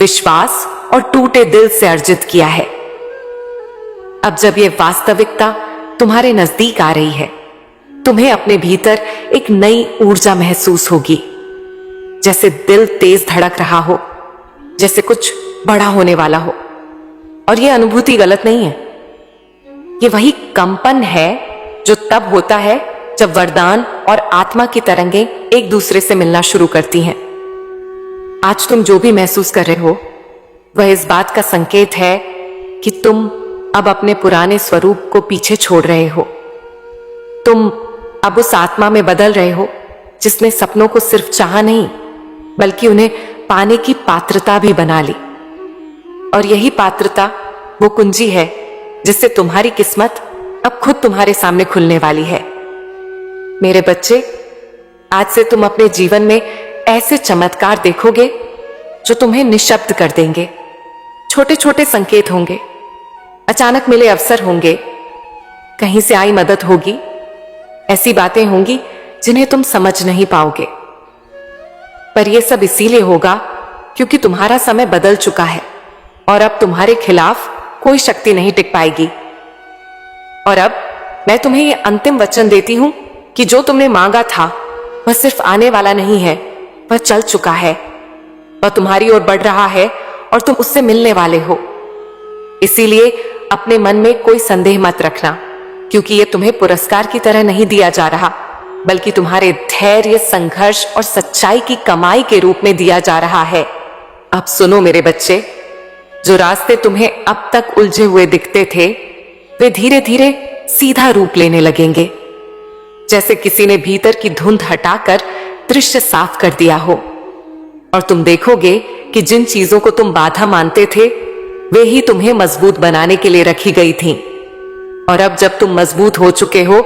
विश्वास और टूटे दिल से अर्जित किया है। अब जब ये वास्तविकता तुम्हारे नजदीक आ रही है, तुम्हें अपने भीतर एक नई ऊर्जा महसूस होगी, जैसे दिल तेज धड़क रहा हो, जैसे कुछ बड़ा होने वाला हो। और यह अनुभूति गलत नहीं है, ये वही कंपन है जो तब होता है जब वरदान और आत्मा की तरंगें एक दूसरे से मिलना शुरू करती हैं। आज तुम जो भी महसूस कर रहे हो, वह इस बात का संकेत है कि तुम अब अपने पुराने स्वरूप को पीछे छोड़ रहे हो। तुम अब उस आत्मा में बदल रहे हो जिसने सपनों को सिर्फ चाहा नहीं, बल्कि उन्हें पाने की पात्रता भी बना ली। और यही पात्रता वो कुंजी है जिससे तुम्हारी किस्मत अब खुद तुम्हारे सामने खुलने वाली है। मेरे बच्चे, आज से तुम अपने जीवन में ऐसे चमत्कार देखोगे जो तुम्हें निशब्द कर देंगे। छोटे छोटे संकेत होंगे, अचानक मिले अवसर होंगे, कहीं से आई मदद होगी, ऐसी बातें होंगी जिन्हें तुम समझ नहीं पाओगे। पर यह सब इसीलिए होगा क्योंकि तुम्हारा समय बदल चुका है और अब तुम्हारे खिलाफ कोई शक्ति नहीं टिक पाएगी। और अब मैं तुम्हें यह अंतिम वचन देती हूं कि जो तुमने मांगा था वह सिर्फ आने वाला नहीं है, वह चल चुका है, वह तुम्हारी ओर बढ़ रहा है और तुम उससे मिलने वाले हो। इसीलिए अपने मन में कोई संदेह मत रखना, क्योंकि यह तुम्हें पुरस्कार की तरह नहीं दिया जा रहा, बल्कि तुम्हारे धैर्य, संघर्ष और सच्चाई की कमाई के रूप में दिया जा रहा है। अब सुनो मेरे बच्चे, जो रास्ते तुम्हें अब तक उलझे हुए दिखते थे, वे धीरे धीरे सीधा रूप लेने लगेंगे, जैसे किसी ने भीतर की धुंध हटाकर दृश्य साफ कर दिया हो। और तुम देखोगे कि जिन चीजों को तुम बाधा मानते थे, वे ही तुम्हें मजबूत बनाने के लिए रखी गई थीं। और अब जब तुम मजबूत हो चुके हो,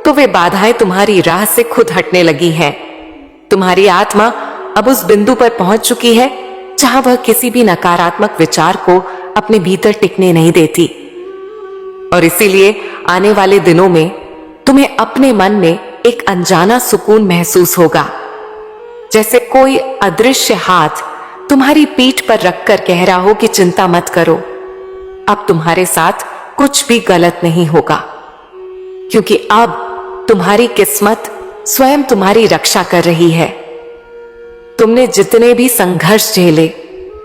तो वे बाधाएं तुम्हारी राह से खुद हटने लगी हैं। तुम्हारी आत्मा अब उस बिंदु पर पहुंच चुकी है जहां वह किसी भी नकारात्मक विचार को अपने भीतर टिकने नहीं देती। और इसीलिए आने वाले दिनों में तुम्हें अपने मन में एक अनजाना सुकून महसूस होगा, जैसे कोई अदृश्य हाथ तुम्हारी पीठ पर रखकर कह रहा हो कि चिंता मत करो, अब तुम्हारे साथ कुछ भी गलत नहीं होगा, क्योंकि अब तुम्हारी किस्मत स्वयं तुम्हारी रक्षा कर रही है। तुमने जितने भी संघर्ष झेले,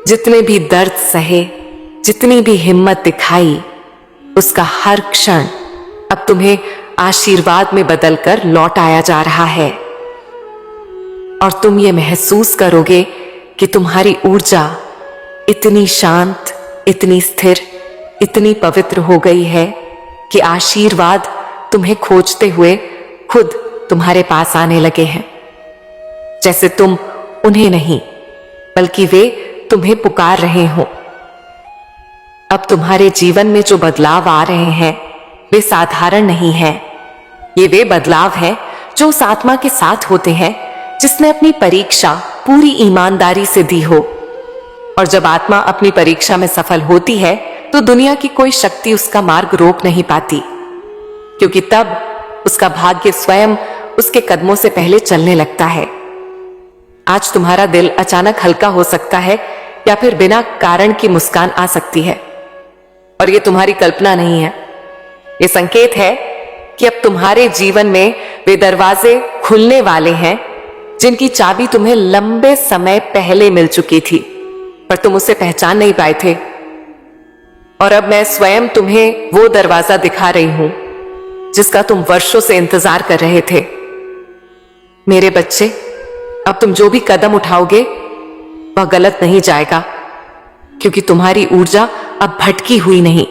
जितने भी दर्द सहे, जितनी भी हिम्मत दिखाई, उसका हर क्षण अब तुम्हें आशीर्वाद में बदलकर लौट आया जा रहा है। और तुम ये महसूस करोगे कि तुम्हारी ऊर्जा इतनी शांत, इतनी स्थिर, इतनी पवित्र हो गई है कि आशीर्वाद तुम्हें खोजते हुए खुद तुम्हारे पास आने लगे हैं, जैसे तुम उन्हें नहीं, बल्कि वे तुम्हें पुकार रहे हो। अब तुम्हारे जीवन में जो बदलाव आ रहे हैं, वे साधारण नहीं हैं। ये वे बदलाव हैं जो उस आत्मा के साथ होते हैं जिसने अपनी परीक्षा पूरी ईमानदारी से दी हो। और जब आत्मा अपनी परीक्षा में सफल होती है, तो दुनिया की कोई शक्ति उसका मार्ग रोक नहीं पाती, क्योंकि तब उसका भाग्य स्वयं उसके कदमों से पहले चलने लगता है। आज तुम्हारा दिल अचानक हल्का हो सकता है, या फिर बिना कारण की मुस्कान आ सकती है, और ये तुम्हारी कल्पना नहीं है। ये संकेत है कि अब तुम्हारे जीवन में वे दरवाजे खुलने वाले हैं जिनकी चाबी तुम्हें लंबे समय पहले मिल चुकी थी, पर तुम उसे पहचान नहीं पाए थे। और अब मैं स्वयं तुम्हें वो दरवाजा दिखा रही हूं जिसका तुम वर्षों से इंतजार कर रहे थे। मेरे बच्चे, अब तुम जो भी कदम उठाओगे वह गलत नहीं जाएगा, क्योंकि तुम्हारी ऊर्जा अब भटकी हुई नहीं,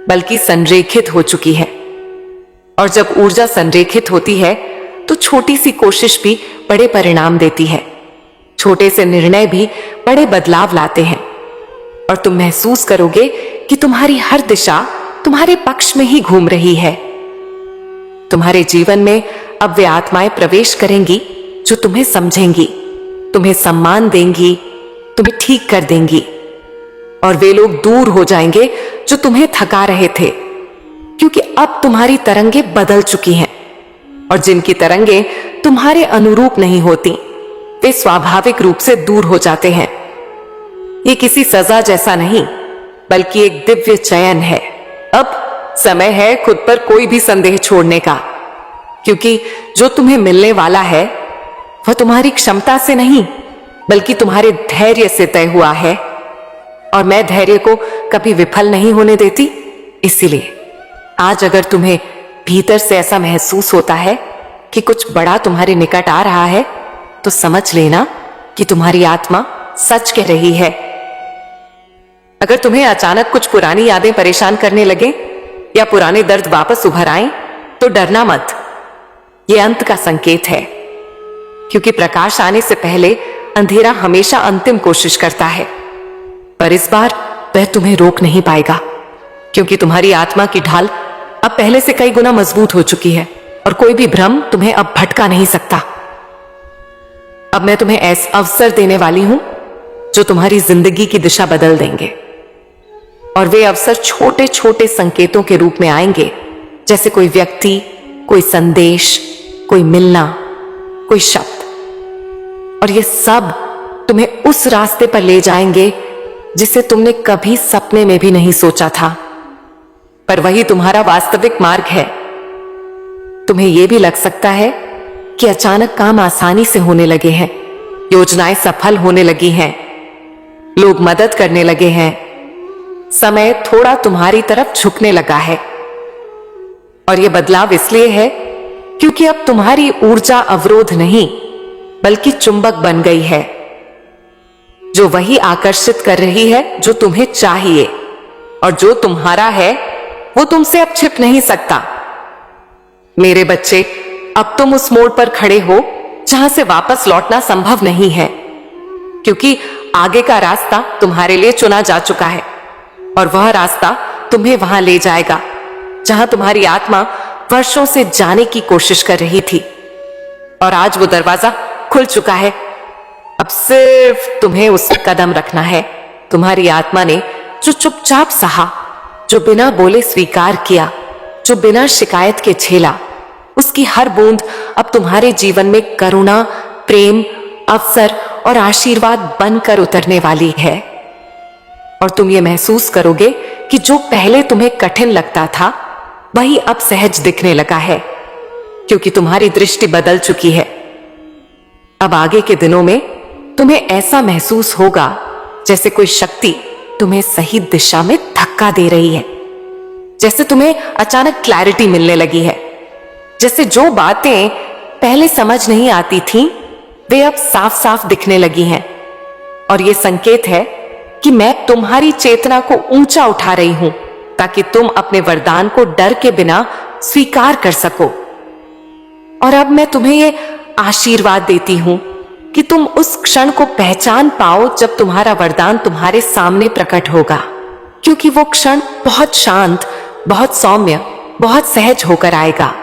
बल्कि संरेखित हो चुकी है। और जब ऊर्जा संरेखित होती है तो छोटी सी कोशिश भी बड़े परिणाम देती है। छोटे से निर्णय भी बड़े बदलाव लाते हैं और तुम महसूस करोगे कि तुम्हारी हर दिशा तुम्हारे पक्ष में ही घूम रही है। तुम्हारे जीवन में अब वे आत्माएं प्रवेश करेंगी जो तुम्हें समझेंगी, तुम्हें सम्मान देंगी, तुम्हें ठीक कर देंगी। और वे लोग दूर हो जाएंगे जो तुम्हें थका रहे थे, क्योंकि अब तुम्हारी तरंगें बदल चुकी हैं और जिनकी तरंगें तुम्हारे अनुरूप नहीं होती वे स्वाभाविक रूप से दूर हो जाते हैं। ये किसी सजा जैसा नहीं बल्कि एक दिव्य चयन है। अब समय है खुद पर कोई भी संदेह छोड़ने का, क्योंकि जो तुम्हें मिलने वाला है वह तुम्हारी क्षमता से नहीं बल्कि तुम्हारे धैर्य से तय हुआ है। और मैं धैर्य को कभी विफल नहीं होने देती। इसीलिए आज अगर तुम्हें भीतर से ऐसा महसूस होता है कि कुछ बड़ा तुम्हारे निकट आ रहा है तो समझ लेना कि तुम्हारी आत्मा सच कह रही है। अगर तुम्हें अचानक कुछ पुरानी यादें परेशान करने लगे या पुराने दर्द वापस उभर आए तो डरना मत। यह अंत का संकेत है, क्योंकि प्रकाश आने से पहले अंधेरा हमेशा अंतिम कोशिश करता है। पर इस बार वह तुम्हें रोक नहीं पाएगा, क्योंकि तुम्हारी आत्मा की ढाल अब पहले से कई गुना मजबूत हो चुकी है और कोई भी भ्रम तुम्हें अब भटका नहीं सकता। अब मैं तुम्हें ऐसे अवसर देने वाली हूं जो तुम्हारी जिंदगी की दिशा बदल देंगे। और वे अवसर छोटे छोटे संकेतों के रूप में आएंगे, जैसे कोई व्यक्ति, कोई संदेश, कोई मिलना, कोई शब्द। और ये सब तुम्हें उस रास्ते पर ले जाएंगे जिसे तुमने कभी सपने में भी नहीं सोचा था, पर वही तुम्हारा वास्तविक मार्ग है। तुम्हें यह भी लग सकता है कि अचानक काम आसानी से होने लगे हैं, योजनाएं सफल होने लगी हैं, लोग मदद करने लगे हैं, समय थोड़ा तुम्हारी तरफ झुकने लगा है। और यह बदलाव इसलिए है क्योंकि अब तुम्हारी ऊर्जा अवरोध नहीं बल्कि चुंबक बन गई है, जो वही आकर्षित कर रही है जो तुम्हें चाहिए। और जो तुम्हारा है वो तुमसे अब छिप नहीं सकता। मेरे बच्चे, अब तुम उस मोड़ पर खड़े हो जहां से वापस लौटना संभव नहीं है, क्योंकि आगे का रास्ता तुम्हारे लिए चुना जा चुका है और वह रास्ता तुम्हें वहां ले जाएगा जहां तुम्हारी आत्मा वर्षों से जाने की कोशिश कर रही थी। और आज वो दरवाजा खुल चुका है। अब सिर्फ तुम्हें उस कदम रखना है। तुम्हारी आत्मा ने जो चुपचाप सहा, जो बिना बोले स्वीकार किया, जो बिना शिकायत के झेला, उसकी हर बूंद अब तुम्हारे जीवन में करुणा, प्रेम, अवसर और आशीर्वाद बनकर उतरने वाली है। और तुम ये महसूस करोगे कि जो पहले तुम्हें कठिन लगता था वही अब सहज दिखने लगा है, क्योंकि तुम्हारी दृष्टि बदल चुकी है। अब आगे के दिनों में तुम्हें ऐसा महसूस होगा जैसे कोई शक्ति तुम्हें सही दिशा में धक्का दे रही है, जैसे तुम्हें अचानक क्लैरिटी मिलने लगी है, जैसे जो बातें पहले समझ नहीं आती थीं वे अब साफ साफ दिखने लगी हैं। और ये संकेत है कि मैं तुम्हारी चेतना को ऊंचा उठा रही हूं ताकि तुम अपने वरदान को डर के बिना स्वीकार कर सको। और अब मैं तुम्हें ये आशीर्वाद देती हूं कि तुम उस क्षण को पहचान पाओ जब तुम्हारा वरदान तुम्हारे सामने प्रकट होगा, क्योंकि वो क्षण बहुत शांत, बहुत सौम्य, बहुत सहज होकर आएगा।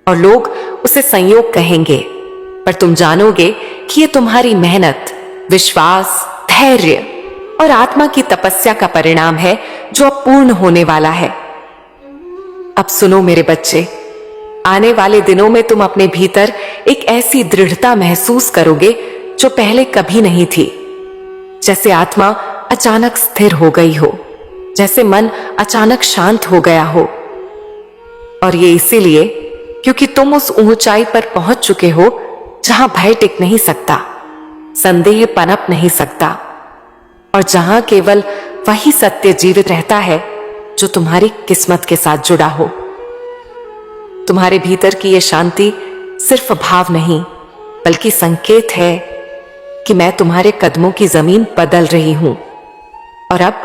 और लोग उसे संयोग कहेंगे, पर तुम जानोगे कि ये तुम्हारी मेहनत, विश्वास, धैर्य और आत्मा की तपस्या का परिणाम है जो अब पूर्ण होने वाला है। अब सुनो मेरे बच्चे, आने वाले दिनों में तुम अपने भीतर एक ऐसी दृढ़ता महसूस करोगे जो पहले कभी नहीं थी। जैसे आत्मा अचानक स्थिर हो गई हो, जैसे मन अचानक शांत हो गया हो। और ये इसीलिए क्योंकि तुम उस ऊंचाई पर पहुंच चुके हो जहां भय टिक नहीं सकता, संदेह पनप नहीं सकता, और जहां केवल वही सत्य जीवित रहता है जो तुम्हारी किस्मत के साथ जुड़ा हो। तुम्हारे भीतर की यह शांति सिर्फ भाव नहीं बल्कि संकेत है कि मैं तुम्हारे कदमों की जमीन बदल रही हूं। और अब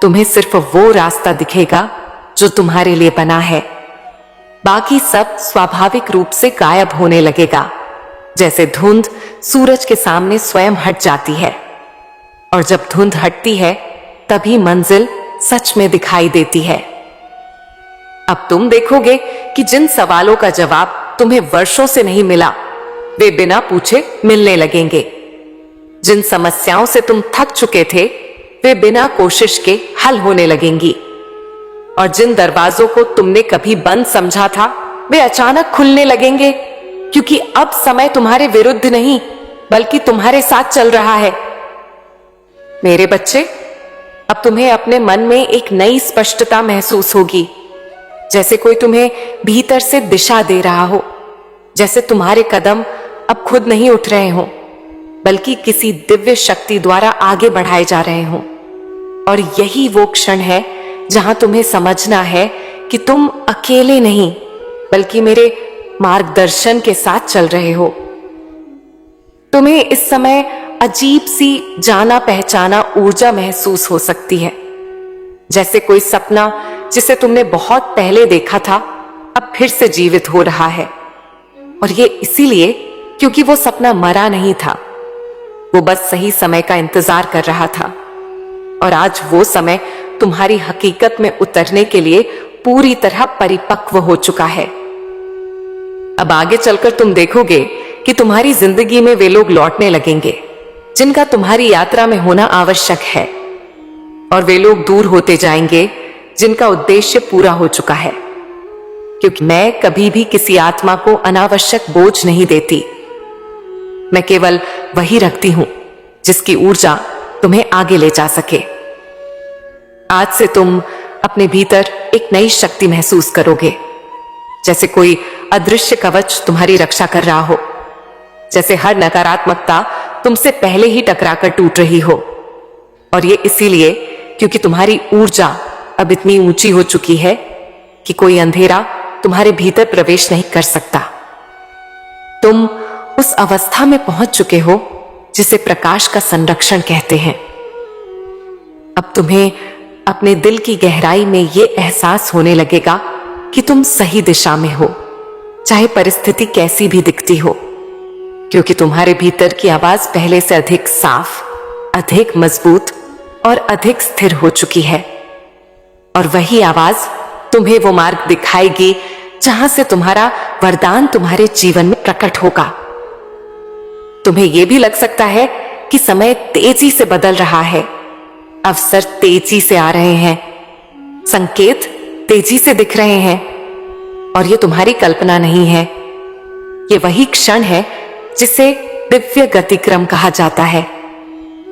तुम्हें सिर्फ वो रास्ता दिखेगा जो तुम्हारे लिए बना है। बाकी सब स्वाभाविक रूप से गायब होने लगेगा, जैसे धुंध सूरज के सामने स्वयं हट जाती है। और जब धुंध हटती है तभी मंजिल सच में दिखाई देती है। अब तुम देखोगे कि जिन सवालों का जवाब तुम्हें वर्षों से नहीं मिला, वे बिना पूछे मिलने लगेंगे। जिन समस्याओं से तुम थक चुके थे, वे बिना कोशिश के हल होने लगेंगी। और जिन दरवाजों को तुमने कभी बंद समझा था, वे अचानक खुलने लगेंगे, क्योंकि अब समय तुम्हारे विरुद्ध नहीं बल्कि तुम्हारे साथ चल रहा है। मेरे बच्चे, अब तुम्हें अपने मन में एक नई स्पष्टता महसूस होगी, जैसे कोई तुम्हें भीतर से दिशा दे रहा हो, जैसे तुम्हारे कदम अब खुद नहीं उठ रहे हो बल्कि किसी दिव्य शक्ति द्वारा आगे बढ़ाए जा रहे हो। और यही वो क्षण है जहां तुम्हें समझना है कि तुम अकेले नहीं बल्कि मेरे मार्गदर्शन के साथ चल रहे हो। तुम्हें इस समय अजीब सी जाना पहचाना ऊर्जा महसूस हो सकती है, जैसे कोई सपना जिसे तुमने बहुत पहले देखा था अब फिर से जीवित हो रहा है। और ये इसीलिए क्योंकि वो सपना मरा नहीं था, वो बस सही समय का इंतजार कर रहा था। और आज वो समय तुम्हारी हकीकत में उतरने के लिए पूरी तरह परिपक्व हो चुका है। अब आगे चलकर तुम देखोगे कि तुम्हारी जिंदगी में वे लोग लौटने लगेंगे जिनका तुम्हारी यात्रा में होना आवश्यक है, और वे लोग दूर होते जाएंगे जिनका उद्देश्य पूरा हो चुका है। क्योंकि मैं कभी भी किसी आत्मा को अनावश्यक बोझ नहीं देती, मैं केवल वही रखती हूं जिसकी ऊर्जा तुम्हें आगे ले जा सके। आज से तुम अपने भीतर एक नई शक्ति महसूस करोगे, जैसे कोई अदृश्य कवच तुम्हारी रक्षा कर रहा हो, जैसे हर नकारात्मकता तुमसे पहले ही टकराकर टूट रही हो। और ये इसीलिए क्योंकि तुम्हारी ऊर्जा अब इतनी ऊंची हो चुकी है कि कोई अंधेरा तुम्हारे भीतर प्रवेश नहीं कर सकता। तुम उस अवस्था में पहुंच चुके हो जिसे प्रकाश का संरक्षण कहते हैं। अब तुम्हें अपने दिल की गहराई में यह एहसास होने लगेगा कि तुम सही दिशा में हो, चाहे परिस्थिति कैसी भी दिखती हो, क्योंकि तुम्हारे भीतर की आवाज पहले से अधिक साफ, अधिक मजबूत और अधिक स्थिर हो चुकी है। और वही आवाज तुम्हें वो मार्ग दिखाएगी जहां से तुम्हारा वरदान तुम्हारे जीवन में प्रकट होगा। तुम्हें यह भी लग सकता है कि समय तेजी से बदल रहा है, अवसर तेजी से आ रहे हैं, संकेत तेजी से दिख रहे हैं। और ये तुम्हारी कल्पना नहीं है, ये वही क्षण है जिसे दिव्य गतिक्रम कहा जाता है,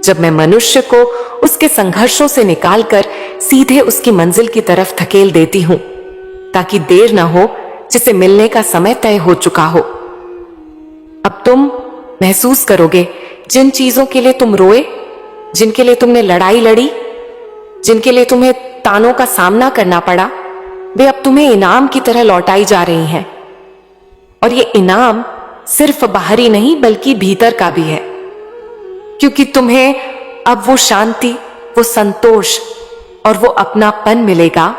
जब मैं मनुष्य को उसके संघर्षों से निकालकर सीधे उसकी मंजिल की तरफ धकेल देती हूं, ताकि देर ना हो जिसे मिलने का समय तय हो चुका हो। अब तुम महसूस करोगे जिन चीजों के लिए तुम रोए, जिनके लिए तुमने लड़ाई लड़ी, जिनके लिए तुम्हें तानों का सामना करना पड़ा, वे अब तुम्हें इनाम की तरह लौटाई जा रही हैं। और ये इनाम सिर्फ बाहरी नहीं बल्कि भीतर का भी है, क्योंकि तुम्हें अब वो शांति, वो संतोष और वो अपनापन मिलेगा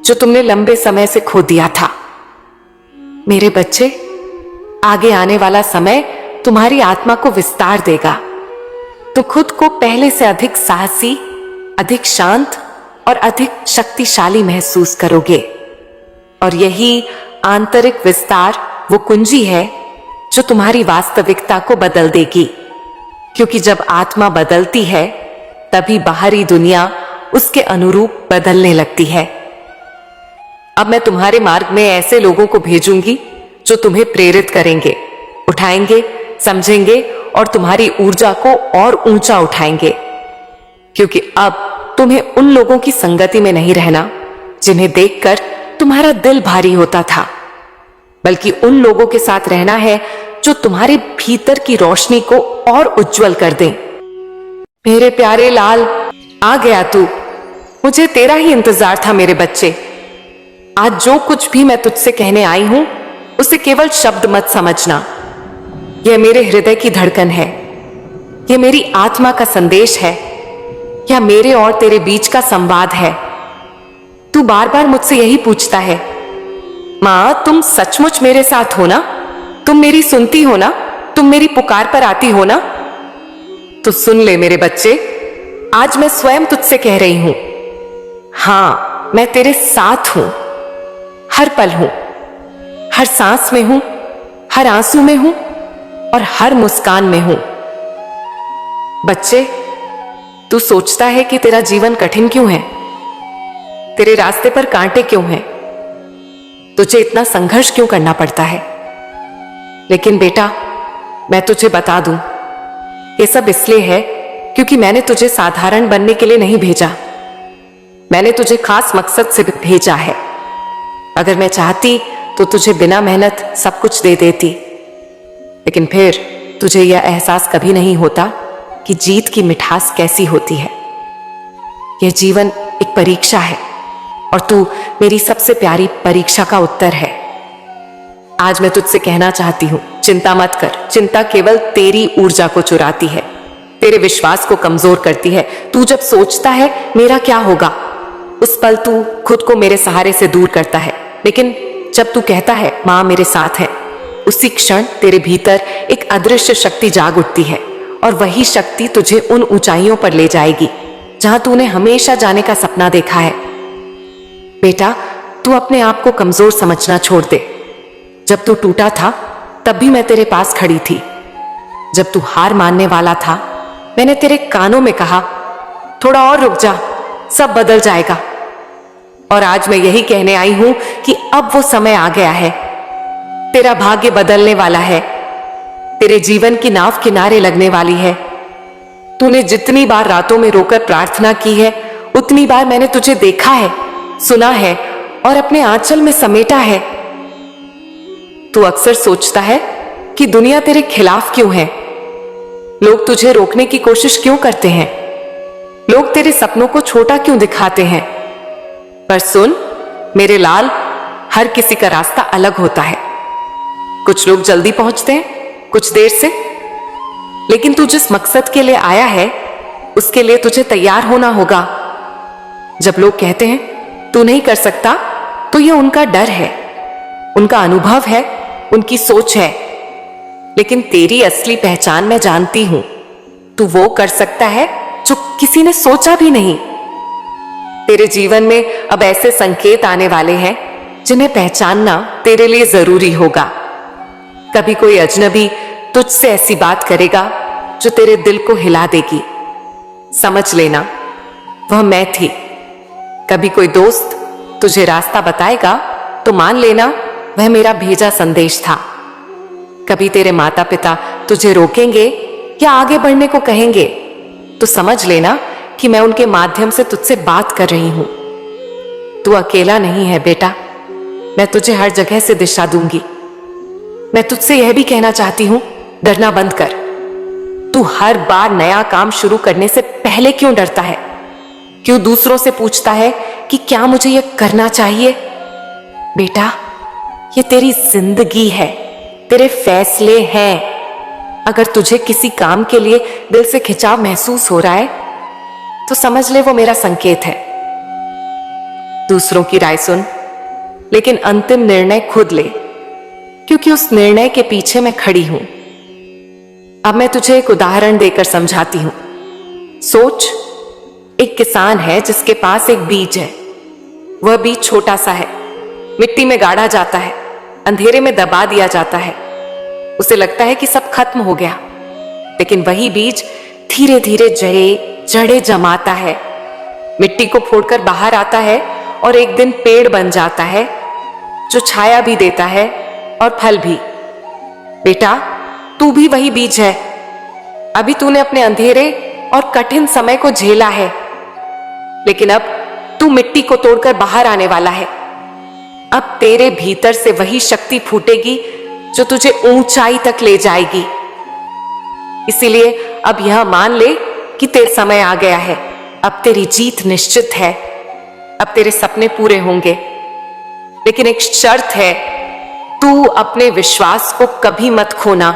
जो तुमने लंबे समय से खो दिया था। मेरे बच्चे, आगे आने वाला समय तुम्हारी आत्मा को विस्तार देगा। तो खुद को पहले से अधिक साहसी, अधिक शांत और अधिक शक्तिशाली महसूस करोगे। और यही आंतरिक विस्तार वो कुंजी है जो तुम्हारी वास्तविकता को बदल देगी, क्योंकि जब आत्मा बदलती है तभी बाहरी दुनिया उसके अनुरूप बदलने लगती है। अब मैं तुम्हारे मार्ग में ऐसे लोगों को भेजूंगी जो तुम्हें प्रेरित करेंगे, उठाएंगे, समझेंगे और तुम्हारी ऊर्जा को और ऊंचा उठाएंगे। क्योंकि अब तुम्हें उन लोगों की संगति में नहीं रहना जिन्हें देखकर तुम्हारा दिल भारी होता था, बल्कि उन लोगों के साथ रहना है जो तुम्हारे भीतर की रोशनी को और उज्जवल कर दें। मेरे प्यारे लाल, आ गया तू। मुझे तेरा ही इंतजार था मेरे बच्चे। आज जो कुछ भी मैं तुझसे कहने आई हूं उसे केवल शब्द मत समझना। यह मेरे हृदय की धड़कन है, यह मेरी आत्मा का संदेश है, यह मेरे और तेरे बीच का संवाद है। तू बार बार मुझसे यही पूछता है मां, तुम सचमुच मेरे साथ हो ना? तुम मेरी सुनती हो ना? तुम मेरी पुकार पर आती हो ना? तो सुन ले मेरे बच्चे, आज मैं स्वयं तुझसे कह रही हूं, हां, मैं तेरे साथ हूं, हर पल हूं, हर सांस में हूं, हर आंसू में हूं और हर मुस्कान में हूं। बच्चे, तू सोचता है कि तेरा जीवन कठिन क्यों है? तेरे रास्ते पर कांटे क्यों हैं? तुझे इतना संघर्ष क्यों करना पड़ता है? लेकिन बेटा, मैं तुझे बता दूं, ये सब इसलिए है क्योंकि मैंने तुझे साधारण बनने के लिए नहीं भेजा। मैंने तुझे खास मकसद से भेजा है। अगर मैं चाहती तो तुझे बिना मेहनत सब कुछ दे देती, लेकिन फिर तुझे यह एहसास कभी नहीं होता कि जीत की मिठास कैसी होती है। यह जीवन एक परीक्षा है और तू मेरी सबसे प्यारी परीक्षा का उत्तर है। आज मैं तुझसे कहना चाहती हूं, चिंता मत कर। चिंता केवल तेरी ऊर्जा को चुराती है, तेरे विश्वास को कमजोर करती है। तू जब सोचता है मेरा क्या होगा, उस पल तू खुद को मेरे सहारे से दूर करता है। लेकिन जब तू कहता है मां मेरे साथ है, उसी क्षण तेरे भीतर एक अदृश्य शक्ति जाग उठती है और वही शक्ति तुझे उन ऊंचाइयों पर ले जाएगी जहां तूने हमेशा जाने का सपना देखा है। बेटा, तू अपने आप को कमजोर समझना छोड़ दे। जब तू टूटा था तब भी मैं तेरे पास खड़ी थी। जब तू हार मानने वाला था, मैंने तेरे कानों में कहा, थोड़ा और रुक जा, सब बदल जाएगा। और आज मैं यही कहने आई हूं कि अब वो समय आ गया है। तेरा भाग्य बदलने वाला है। तेरे जीवन की नाव किनारे लगने वाली है। तूने जितनी बार रातों में रोकर प्रार्थना की है, उतनी बार मैंने तुझे देखा है, सुना है और अपने आंचल में समेटा है। तू अक्सर सोचता है कि दुनिया तेरे खिलाफ क्यों है, लोग तुझे रोकने की कोशिश क्यों करते हैं, लोग तेरे सपनों को छोटा क्यों दिखाते हैं। पर सुन मेरे लाल, हर किसी का रास्ता अलग होता है। कुछ लोग जल्दी पहुंचते हैं, कुछ देर से, लेकिन तू जिस मकसद के लिए आया है उसके लिए तुझे तैयार होना होगा। जब लोग कहते हैं तू नहीं कर सकता, तो यह उनका डर है, उनका अनुभव है, उनकी सोच है। लेकिन तेरी असली पहचान मैं जानती हूं। तू वो कर सकता है जो किसी ने सोचा भी नहीं। तेरे जीवन में अब ऐसे संकेत आने वाले हैं जिन्हें पहचानना तेरे लिए जरूरी होगा। कभी कोई अजनबी तुझसे ऐसी बात करेगा जो तेरे दिल को हिला देगी। समझ लेना, वह मैं थी। कभी कोई दोस्त तुझे रास्ता बताएगा तो मान लेना वह मेरा भेजा संदेश था। कभी तेरे माता पिता तुझे रोकेंगे या आगे बढ़ने को कहेंगे तो समझ लेना कि मैं उनके माध्यम से तुझसे बात कर रही हूं। तू अकेला नहीं है बेटा, मैं तुझे हर जगह से दिशा दूंगी। मैं तुझसे यह भी कहना चाहती हूं, डरना बंद कर। तू हर बार नया काम शुरू करने से पहले क्यों डरता है? क्यों दूसरों से पूछता है कि क्या मुझे यह करना चाहिए? बेटा, ये तेरी जिंदगी है, तेरे फैसले हैं। अगर तुझे किसी काम के लिए दिल से खिंचाव महसूस हो रहा है तो समझ ले वो मेरा संकेत है। दूसरों की राय सुन, लेकिन अंतिम निर्णय खुद ले, क्योंकि उस निर्णय के पीछे मैं खड़ी हूं। अब मैं तुझे एक उदाहरण देकर समझाती हूं। सोच, एक किसान है जिसके पास एक बीज है। वह बीज छोटा सा है, मिट्टी में गाड़ा जाता है, अंधेरे में दबा दिया जाता है। उसे लगता है कि सब खत्म हो गया, लेकिन वही बीज धीरे धीरे जड़ें जमाता है, मिट्टी को फोड़कर बाहर आता है और एक दिन पेड़ बन जाता है जो छाया भी देता है और फल भी। बेटा, तू भी वही बीज है। अभी तूने अपने अंधेरे और कठिन समय को झेला है, लेकिन अब तू मिट्टी को तोड़कर बाहर आने वाला है। अब तेरे भीतर से वही शक्ति फूटेगी जो तुझे ऊंचाई तक ले जाएगी। इसीलिए अब यह मान ले कि तेरा समय आ गया है। अब तेरी जीत निश्चित है। अब तेरे सपने पूरे होंगे, लेकिन एक शर्त है, तू अपने विश्वास को कभी मत खोना।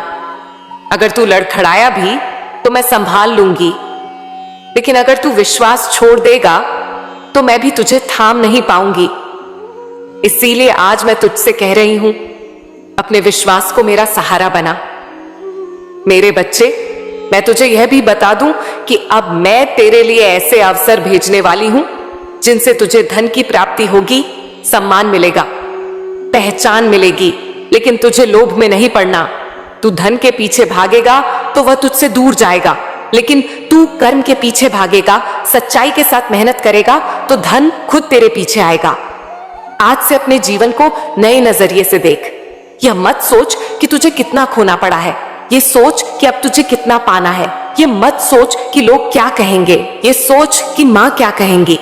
अगर तू लड़खड़ाया भी तो मैं संभाल लूंगी, लेकिन अगर तू विश्वास छोड़ देगा तो मैं भी तुझे थाम नहीं पाऊंगी। इसीलिए आज मैं तुझसे कह रही हूं, अपने विश्वास को मेरा सहारा बना। मेरे बच्चे, मैं तुझे यह भी बता दूं कि अब मैं तेरे लिए ऐसे अवसर भेजने वाली हूं जिनसे तुझे धन की प्राप्ति होगी, सम्मान मिलेगा, पहचान मिलेगी, लेकिन तुझे लोभ में नहीं पड़ना। तू धन के पीछे भागेगा तो वह तुझसे दूर जाएगा, लेकिन तू कर्म के पीछे भागेगा, सच्चाई के साथ मेहनत करेगा तो धन खुद तेरे पीछे आएगा। आज से अपने जीवन को नए नजरिए से देख। यह मत सोच कि तुझे कितना खोना पड़ा है, ये सोच कि अब तुझे कितना पाना है। ये मत सोच कि लोग क्या कहेंगे, ये सोच कि माँ क्या कहेंगी।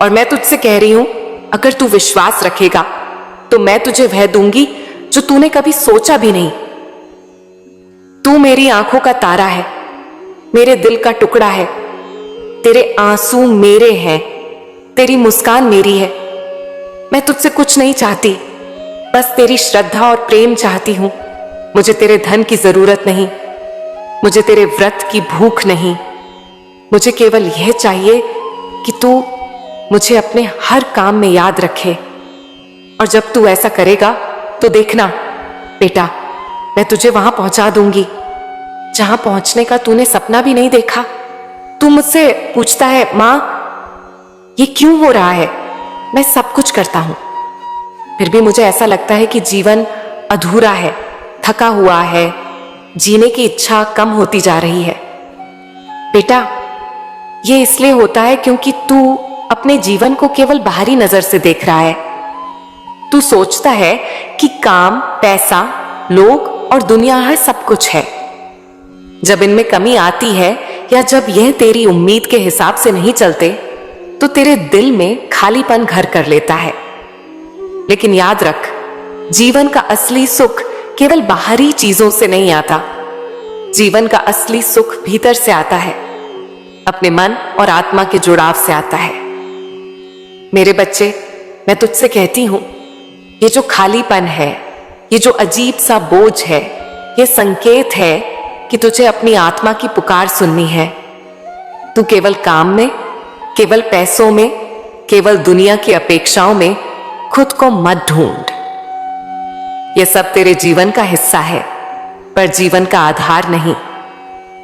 और मैं तुझसे कह रही हूं, अगर तू विश्वास रखेगा तो मैं तुझे वह दूंगी जो तूने कभी सोचा भी नहीं। तू मेरी आंखों का तारा है, मेरे दिल का टुकड़ा है, तेरे आंसू मेरे हैं, तेरी मुस्कान मेरी है। मैं तुझसे कुछ नहीं चाहती, बस तेरी श्रद्धा और प्रेम चाहती हूं। मुझे तेरे धन की जरूरत नहीं, मुझे तेरे व्रत की भूख नहीं। मुझे केवल यह चाहिए कि तू मुझे अपने हर काम में याद रखे। और जब तू ऐसा करेगा तो देखना बेटा, मैं तुझे वहां पहुंचा दूंगी जहां पहुंचने का तूने सपना भी नहीं देखा। तू मुझसे पूछता है, मां ये क्यों हो रहा है? मैं सब कुछ करता हूं, फिर भी मुझे ऐसा लगता है कि जीवन अधूरा है, थका हुआ है, जीने की इच्छा कम होती जा रही है। बेटा, ये इसलिए होता है क्योंकि तू अपने जीवन को केवल बाहरी नजर से देख रहा है। तू सोचता है कि काम, पैसा, लोग और दुनिया है सब कुछ है। जब इनमें कमी आती है या जब यह तेरी उम्मीद के हिसाब से नहीं चलते तो तेरे दिल में खालीपन घर कर लेता है। लेकिन याद रख, जीवन का असली सुख केवल बाहरी चीजों से नहीं आता। जीवन का असली सुख भीतर से आता है, अपने मन और आत्मा के जुड़ाव से आता है। मेरे बच्चे, मैं तुझसे कहती हूं, ये जो खालीपन है, ये जो अजीब सा बोझ है, ये संकेत है कि तुझे अपनी आत्मा की पुकार सुननी है। तू केवल काम में, केवल पैसों में, केवल दुनिया की अपेक्षाओं में खुद को मत ढूंढ। यह सब तेरे जीवन का हिस्सा है, पर जीवन का आधार नहीं।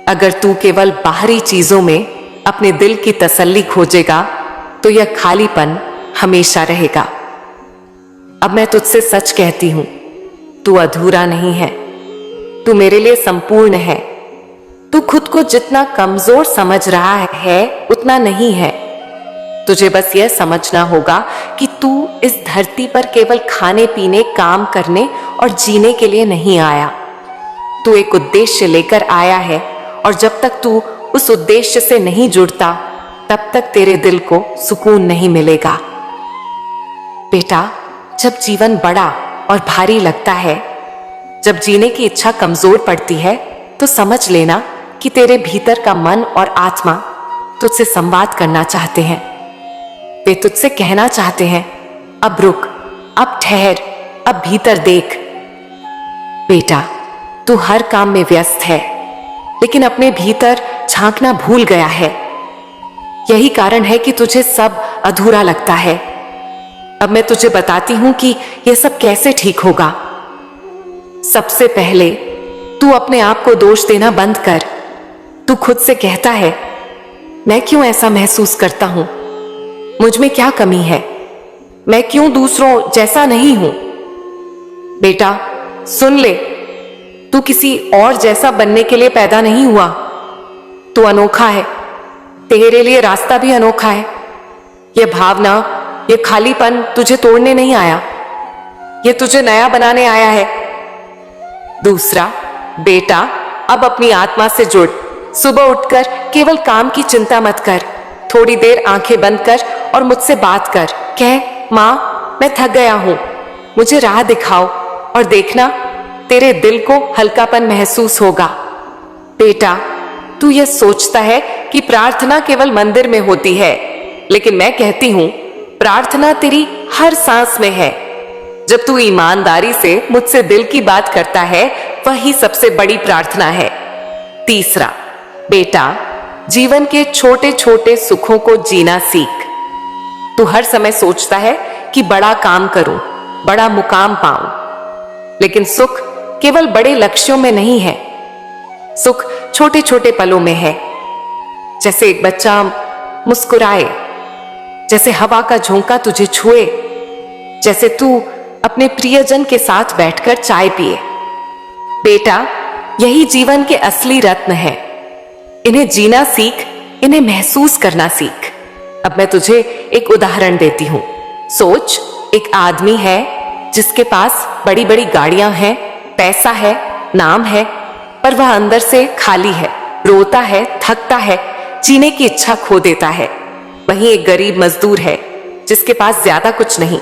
अगर तू केवल बाहरी चीजों में अपने दिल की तसल्ली खोजेगा तो यह खालीपन हमेशा रहेगा। अब मैं तुझसे सच कहती हूं, तू अधूरा नहीं है, तू मेरे लिए संपूर्ण है। तू खुद को जितना कमजोर समझ रहा है उतना नहीं है। तुझे बस यह समझना होगा कि तू इस धरती पर केवल खाने पीने, काम करने और जीने के लिए नहीं आया। तू एक उद्देश्य लेकर आया है, और जब तक तू उस उद्देश्य से नहीं जुड़ता तब तक तेरे दिल को सुकून नहीं मिलेगा। बेटा, जब जीवन बड़ा और भारी लगता है, जब जीने की इच्छा कमजोर पड़ती है, तो समझ लेना कि तेरे भीतर का मन और आत्मा तुझसे संवाद करना चाहते हैं। वे तुझसे कहना चाहते हैं, अब रुक, अब ठहर, अब भीतर देख। बेटा, तू हर काम में व्यस्त है, लेकिन अपने भीतर झांकना भूल गया है। यही कारण है कि तुझे सब अधूरा लगता है। अब मैं तुझे बताती हूं कि यह सब कैसे ठीक होगा। सबसे पहले तू अपने आप को दोष देना बंद कर। तू खुद से कहता है, मैं क्यों ऐसा महसूस करता हूं? मुझ में क्या कमी है? मैं क्यों दूसरों जैसा नहीं हूं? बेटा, सुन ले, तू किसी और जैसा बनने के लिए पैदा नहीं हुआ। तू अनोखा है, तेरे लिए रास्ता भी अनोखा है। यह भावना, यह खालीपन तुझे तोड़ने नहीं आया, यह तुझे नया बनाने आया है। दूसरा, बेटा, अब अपनी आत्मा से जुड़। सुबह उठकर केवल काम की चिंता मत कर। थोड़ी देर आंखें बंद कर और मुझसे बात कर। कह, मां, मैं थक गया हूं, मुझे राह दिखाओ। और देखना, तेरे दिल को हल्कापन महसूस होगा। बेटा, तू यह सोचता है कि प्रार्थना केवल मंदिर में होती है, लेकिन मैं कहती हूं, प्रार्थना तेरी हर सांस में है। जब तू ईमानदारी से मुझसे दिल की बात करता है, वही सबसे बड़ी प्रार्थना है। तीसरा, बेटा, जीवन के छोटे छोटे सुखों को जीना सीख। तू हर समय सोचता है कि बड़ा काम करूं, बड़ा मुकाम पाऊं। लेकिन सुख केवल बड़े लक्ष्यों में नहीं है, सुख छोटे छोटे पलों में है। जैसे एक बच्चा मुस्कुराए, जैसे हवा का झोंका तुझे छुए, जैसे तू अपने प्रियजन के साथ बैठकर चाय पिए। बेटा, यही जीवन के असली रत्न है। इन्हें जीना सीख, इन्हें महसूस करना सीख। अब मैं तुझे एक उदाहरण देती हूं। सोच, एक आदमी है जिसके पास बड़ी बड़ी गाड़ियां हैं, पैसा है, नाम है, पर वह अंदर से खाली है, रोता है, थकता है, जीने की इच्छा खो देता है। वहीं एक गरीब मजदूर है जिसके पास ज्यादा कुछ नहीं,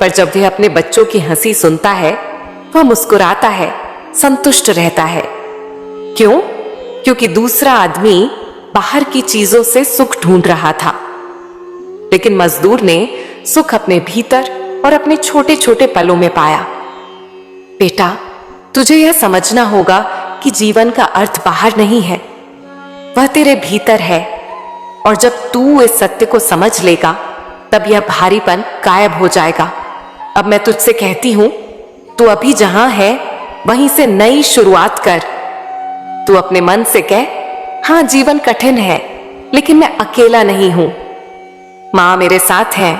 पर जब वह अपने बच्चों की हंसी सुनता है वह मुस्कुराता है, संतुष्ट रहता है। क्यों? क्योंकि दूसरा आदमी बाहर की चीजों से सुख ढूंढ रहा था, लेकिन मजदूर ने सुख अपने भीतर और अपने छोटे छोटे पलों में पाया। बेटा, तुझे यह समझना होगा कि जीवन का अर्थ बाहर नहीं है, वह तेरे भीतर है। और जब तू इस सत्य को समझ लेगा तब यह भारीपन गायब हो जाएगा। अब मैं तुझसे कहती हूं, तू अभी जहां है वहीं से नई शुरुआत कर। तू अपने मन से कह, हां जीवन कठिन है, लेकिन मैं अकेला नहीं हूं, मां मेरे साथ है।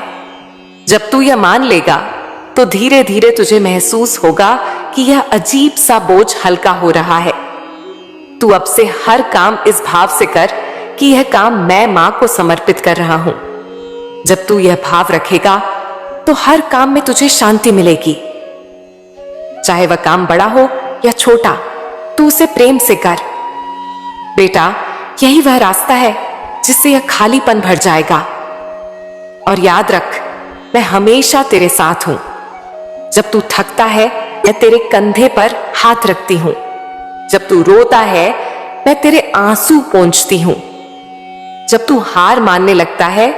जब तू यह मान लेगा तो धीरे धीरे तुझे महसूस होगा कि यह अजीब सा बोझ हल्का हो रहा है। तू अब से हर काम इस भाव से कर कि यह काम मैं मां को समर्पित कर रहा हूं। जब तू यह भाव रखेगा तो हर काम में तुझे शांति मिलेगी। चाहे वह काम बड़ा हो या छोटा, तू उसे प्रेम से कर। बेटा, यही वह रास्ता है जिससे यह खालीपन भर जाएगा। और याद रख, मैं हमेशा तेरे साथ हूं। जब तू थकता है मैं तेरे कंधे पर हाथ रखती हूं, जब तू रोता है मैं तेरे आंसू पोंछती हूं, जब तू हार मानने लगता है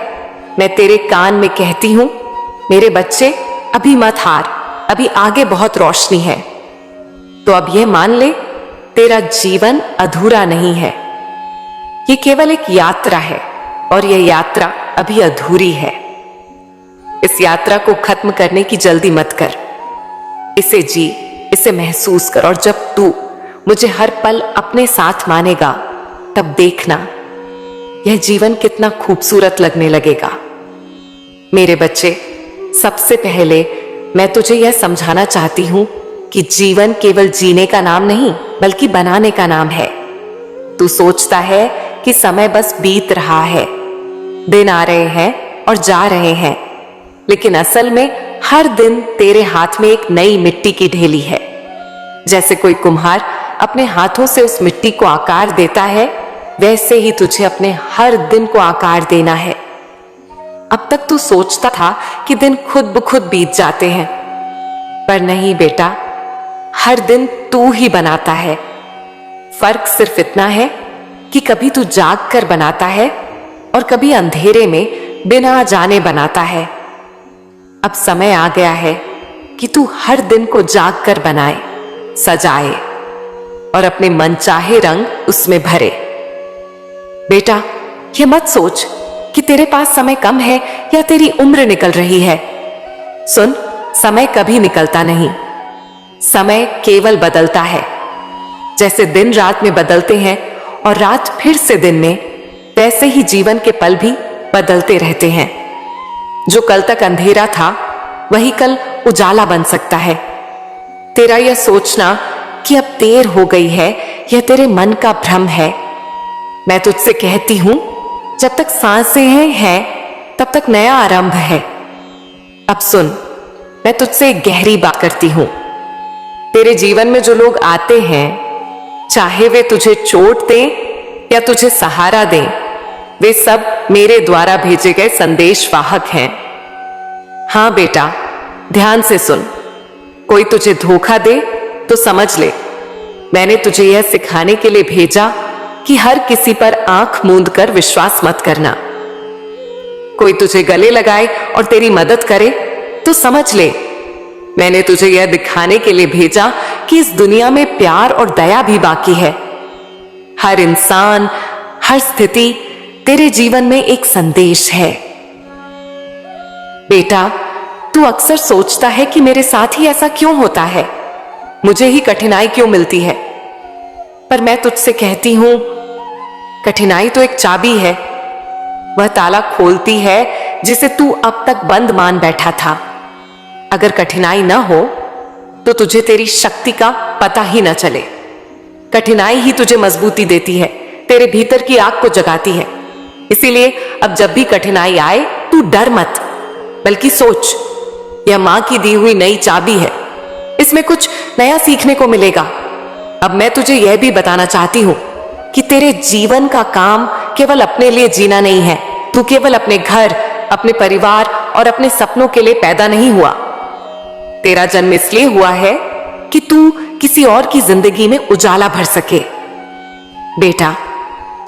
मैं तेरे कान में कहती हूं, मेरे बच्चे अभी मत हार, अभी आगे बहुत रोशनी है। तो अब यह मान ले, तेरा जीवन अधूरा नहीं है, ये केवल एक यात्रा है और यह यात्रा अभी अधूरी है। इस यात्रा को खत्म करने की जल्दी मत कर, इसे जी, इसे महसूस कर। और जब तू मुझे हर पल अपने साथ मानेगा तब देखना यह जीवन कितना खूबसूरत लगने लगेगा। मेरे बच्चे, सबसे पहले मैं तुझे यह समझाना चाहती हूं कि जीवन केवल जीने का नाम नहीं बल्कि बनाने का नाम है। तू सोचता है कि समय बस बीत रहा है, दिन आ रहे हैं और जा रहे हैं, लेकिन असल में हर दिन तेरे हाथ में एक नई मिट्टी की ढेली है। जैसे कोई कुम्हार अपने हाथों से उस मिट्टी को आकार देता है, वैसे ही तुझे अपने हर दिन को आकार देना है। अब तक तू सोचता था कि दिन खुद ब खुद बीत जाते हैं, पर नहीं बेटा, हर दिन तू ही बनाता है। फर्क सिर्फ इतना है कि कभी तू जाग कर बनाता है और कभी अंधेरे में बिना जाने बनाता है। अब समय आ गया है कि तू हर दिन को जाग कर बनाए, सजाए और अपने मनचाहे रंग उसमें भरे। बेटा, ये मत सोच कि तेरे पास समय कम है या तेरी उम्र निकल रही है। सुन, समय कभी निकलता नहीं, समय केवल बदलता है। जैसे दिन रात में बदलते हैं और रात फिर से दिन में, वैसे ही जीवन के पल भी बदलते रहते हैं। जो कल तक अंधेरा था वही कल उजाला बन सकता है। तेरा यह सोचना कि अब देर हो गई है, यह तेरे मन का भ्रम है। मैं तुझसे कहती हूं, जब तक सांसें हैं तब तक नया आरंभ है। अब सुन, मैं तुझसे एक गहरी बात करती हूं। तेरे जीवन में जो लोग आते हैं, चाहे वे तुझे चोट दें या तुझे सहारा दें, वे सब मेरे द्वारा भेजे गए संदेशवाहक हैं। हां बेटा, ध्यान से सुन। कोई तुझे धोखा दे तो समझ ले, मैंने तुझे यह सिखाने के लिए भेजा कि हर किसी पर आंख मूंद कर विश्वास मत करना। कोई तुझे गले लगाए और तेरी मदद करे तो समझ ले, मैंने तुझे यह दिखाने के लिए भेजा कि इस दुनिया में प्यार और दया भी बाकी है। हर इंसान, हर स्थिति तेरे जीवन में एक संदेश है। बेटा, तू अक्सर सोचता है कि मेरे साथ ही ऐसा क्यों होता है, मुझे ही कठिनाई क्यों मिलती है। पर मैं तुझसे कहती हूं, कठिनाई तो एक चाबी है, वह ताला खोलती है जिसे तू अब तक बंद मान बैठा था। अगर कठिनाई न हो तो तुझे तेरी शक्ति का पता ही न चले। कठिनाई ही तुझे मजबूती देती है, तेरे भीतर की आग को जगाती है। इसीलिए अब जब भी कठिनाई आए तू डर मत, बल्कि सोच, यह मां की दी हुई नई चाबी है, इसमें कुछ नया सीखने को मिलेगा। अब मैं तुझे यह भी बताना चाहती हूं कि तेरे जीवन का काम केवल अपने लिए जीना नहीं है। तू केवल अपने घर, अपने परिवार और अपने सपनों के लिए पैदा नहीं हुआ। तेरा जन्म इसलिए हुआ है कि तू किसी और की जिंदगी में उजाला भर सके। बेटा,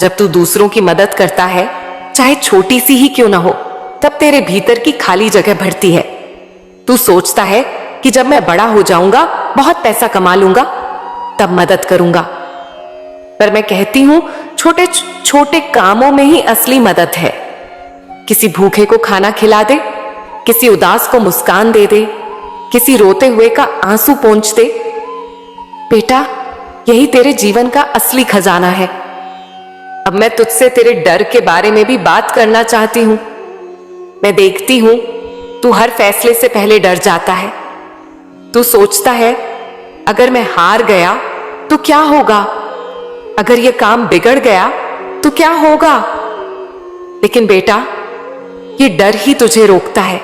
जब तू दूसरों की मदद करता है, चाहे छोटी सी ही क्यों ना हो, तब तेरे भीतर की खाली जगह भरती है। तू सोचता है कि जब मैं बड़ा हो जाऊंगा, बहुत पैसा कमा लूंगा, तब मदद करूंगा। पर मैं कहती हूं, छोटे छोटे कामों में ही असली मदद है। किसी भूखे को खाना खिला दे, किसी उदास को मुस्कान दे दे, किसी रोते हुए का आंसू पोंछ दे। बेटा, यही तेरे जीवन का असली खजाना है। अब मैं तुझसे तेरे डर के बारे में भी बात करना चाहती हूं। मैं देखती हूं तू हर फैसले से पहले डर जाता है। तू सोचता है, अगर मैं हार गया तो क्या होगा, अगर यह काम बिगड़ गया तो क्या होगा। लेकिन बेटा, ये डर ही तुझे रोकता है।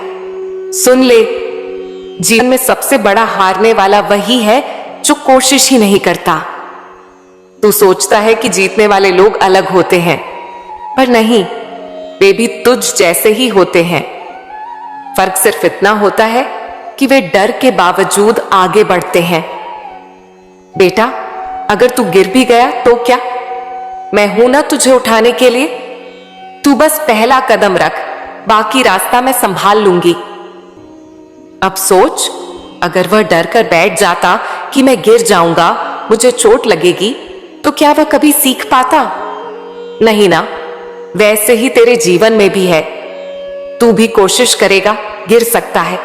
सुन ले, जीवन में सबसे बड़ा हारने वाला वही है जो कोशिश ही नहीं करता। तू सोचता है कि जीतने वाले लोग अलग होते हैं, पर नहीं, वे भी तुझ जैसे ही होते हैं। फर्क सिर्फ इतना होता है कि वे डर के बावजूद आगे बढ़ते हैं। बेटा, अगर तू गिर भी गया तो क्या, मैं हूं ना तुझे उठाने के लिए। तू बस पहला कदम रख, बाकी रास्ता मैं संभाल लूंगी। अब सोच, अगर वह डर कर बैठ जाता कि मैं गिर जाऊंगा, मुझे चोट लगेगी, तो क्या वह कभी सीख पाता? नहीं ना। वैसे ही तेरे जीवन में भी है। तू भी कोशिश करेगा, गिर सकता है,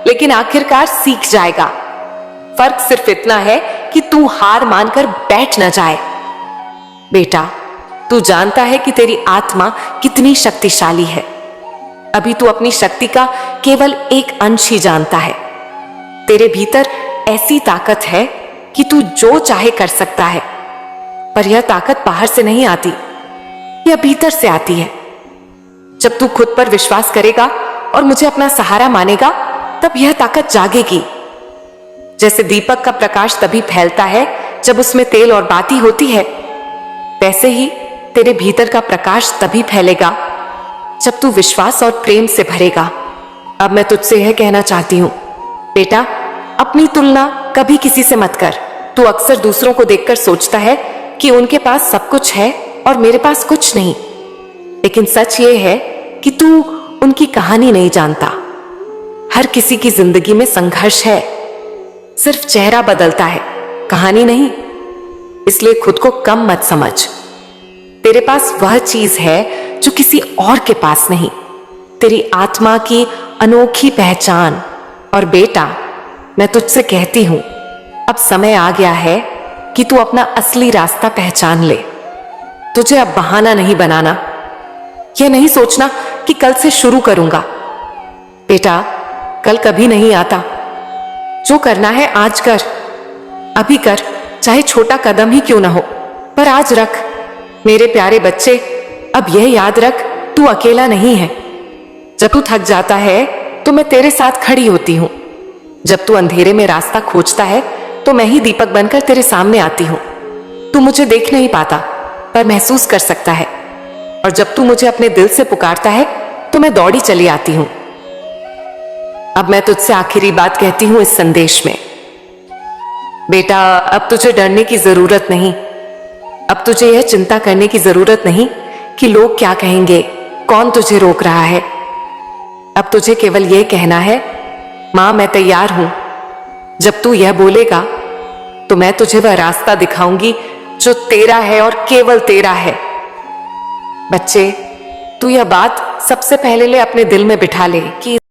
लेकिन आखिरकार सीख जाएगा। फर्क सिर्फ इतना है कि तू हार मानकर बैठ न जाए। बेटा, तू जानता है कि तेरी आत्मा कितनी शक्तिशाली है। अभी तू अपनी शक्ति का केवल एक अंश ही जानता है। तेरे भीतर ऐसी ताकत है कि तू जो चाहे कर सकता है, पर यह ताकत बाहर से नहीं आती, यह भीतर से आती है। जब तू खुद पर विश्वास करेगा और मुझे अपना सहारा मानेगा, तब यह ताकत जागेगी। जैसे दीपक का प्रकाश तभी फैलता है जब उसमें तेल और बाती होती है, वैसे ही तेरे भीतर का प्रकाश तभी फैलेगा जब तू विश्वास और प्रेम से भरेगा। अब मैं तुझसे यह कहना चाहती हूं, बेटा, अपनी तुलना कभी किसी से मत कर। तू अक्सर दूसरों को देखकर सोचता है कि उनके पास सब कुछ है और मेरे पास कुछ नहीं। लेकिन सच ये है कि तू उनकी कहानी नहीं जानता। हर किसी की जिंदगी में संघर्ष है, सिर्फ चेहरा बदलता है, कहानी नहीं। इसलिए खुद को कम मत समझ। तेरे पास वह चीज है जो किसी और के पास नहीं, तेरी आत्मा की अनोखी पहचान। और बेटा, मैं तुझसे कहती हूं, अब समय आ गया है कि तू अपना असली रास्ता पहचान ले। तुझे अब बहाना नहीं बनाना, यह नहीं सोचना कि कल से शुरू करूंगा। बेटा, कल कभी नहीं आता। जो करना है आज कर, अभी कर, चाहे छोटा कदम ही क्यों ना हो, पर आज रख। मेरे प्यारे बच्चे, अब यह याद रख, तू अकेला नहीं है। जब तू थक जाता है तो मैं तेरे साथ खड़ी होती हूं। जब तू अंधेरे में रास्ता खोजता है तो मैं ही दीपक बनकर तेरे सामने आती हूं। तू मुझे देख नहीं पाता, पर महसूस कर सकता है। और जब तू मुझे अपने दिल से पुकारता है तो मैं दौड़ी चली आती हूं। अब मैं तुझसे आखिरी बात कहती हूं इस संदेश में। बेटा, अब तुझे डरने की जरूरत नहीं। अब तुझे यह चिंता करने की जरूरत नहीं कि लोग क्या कहेंगे, कौन तुझे रोक रहा है। अब तुझे केवल यह कहना है, मां, मैं तैयार हूं। जब तू यह बोलेगा तो मैं तुझे वह रास्ता दिखाऊंगी जो तेरा है और केवल तेरा है। बच्चे, तू यह बात सबसे पहले ले अपने दिल में बिठा ले कि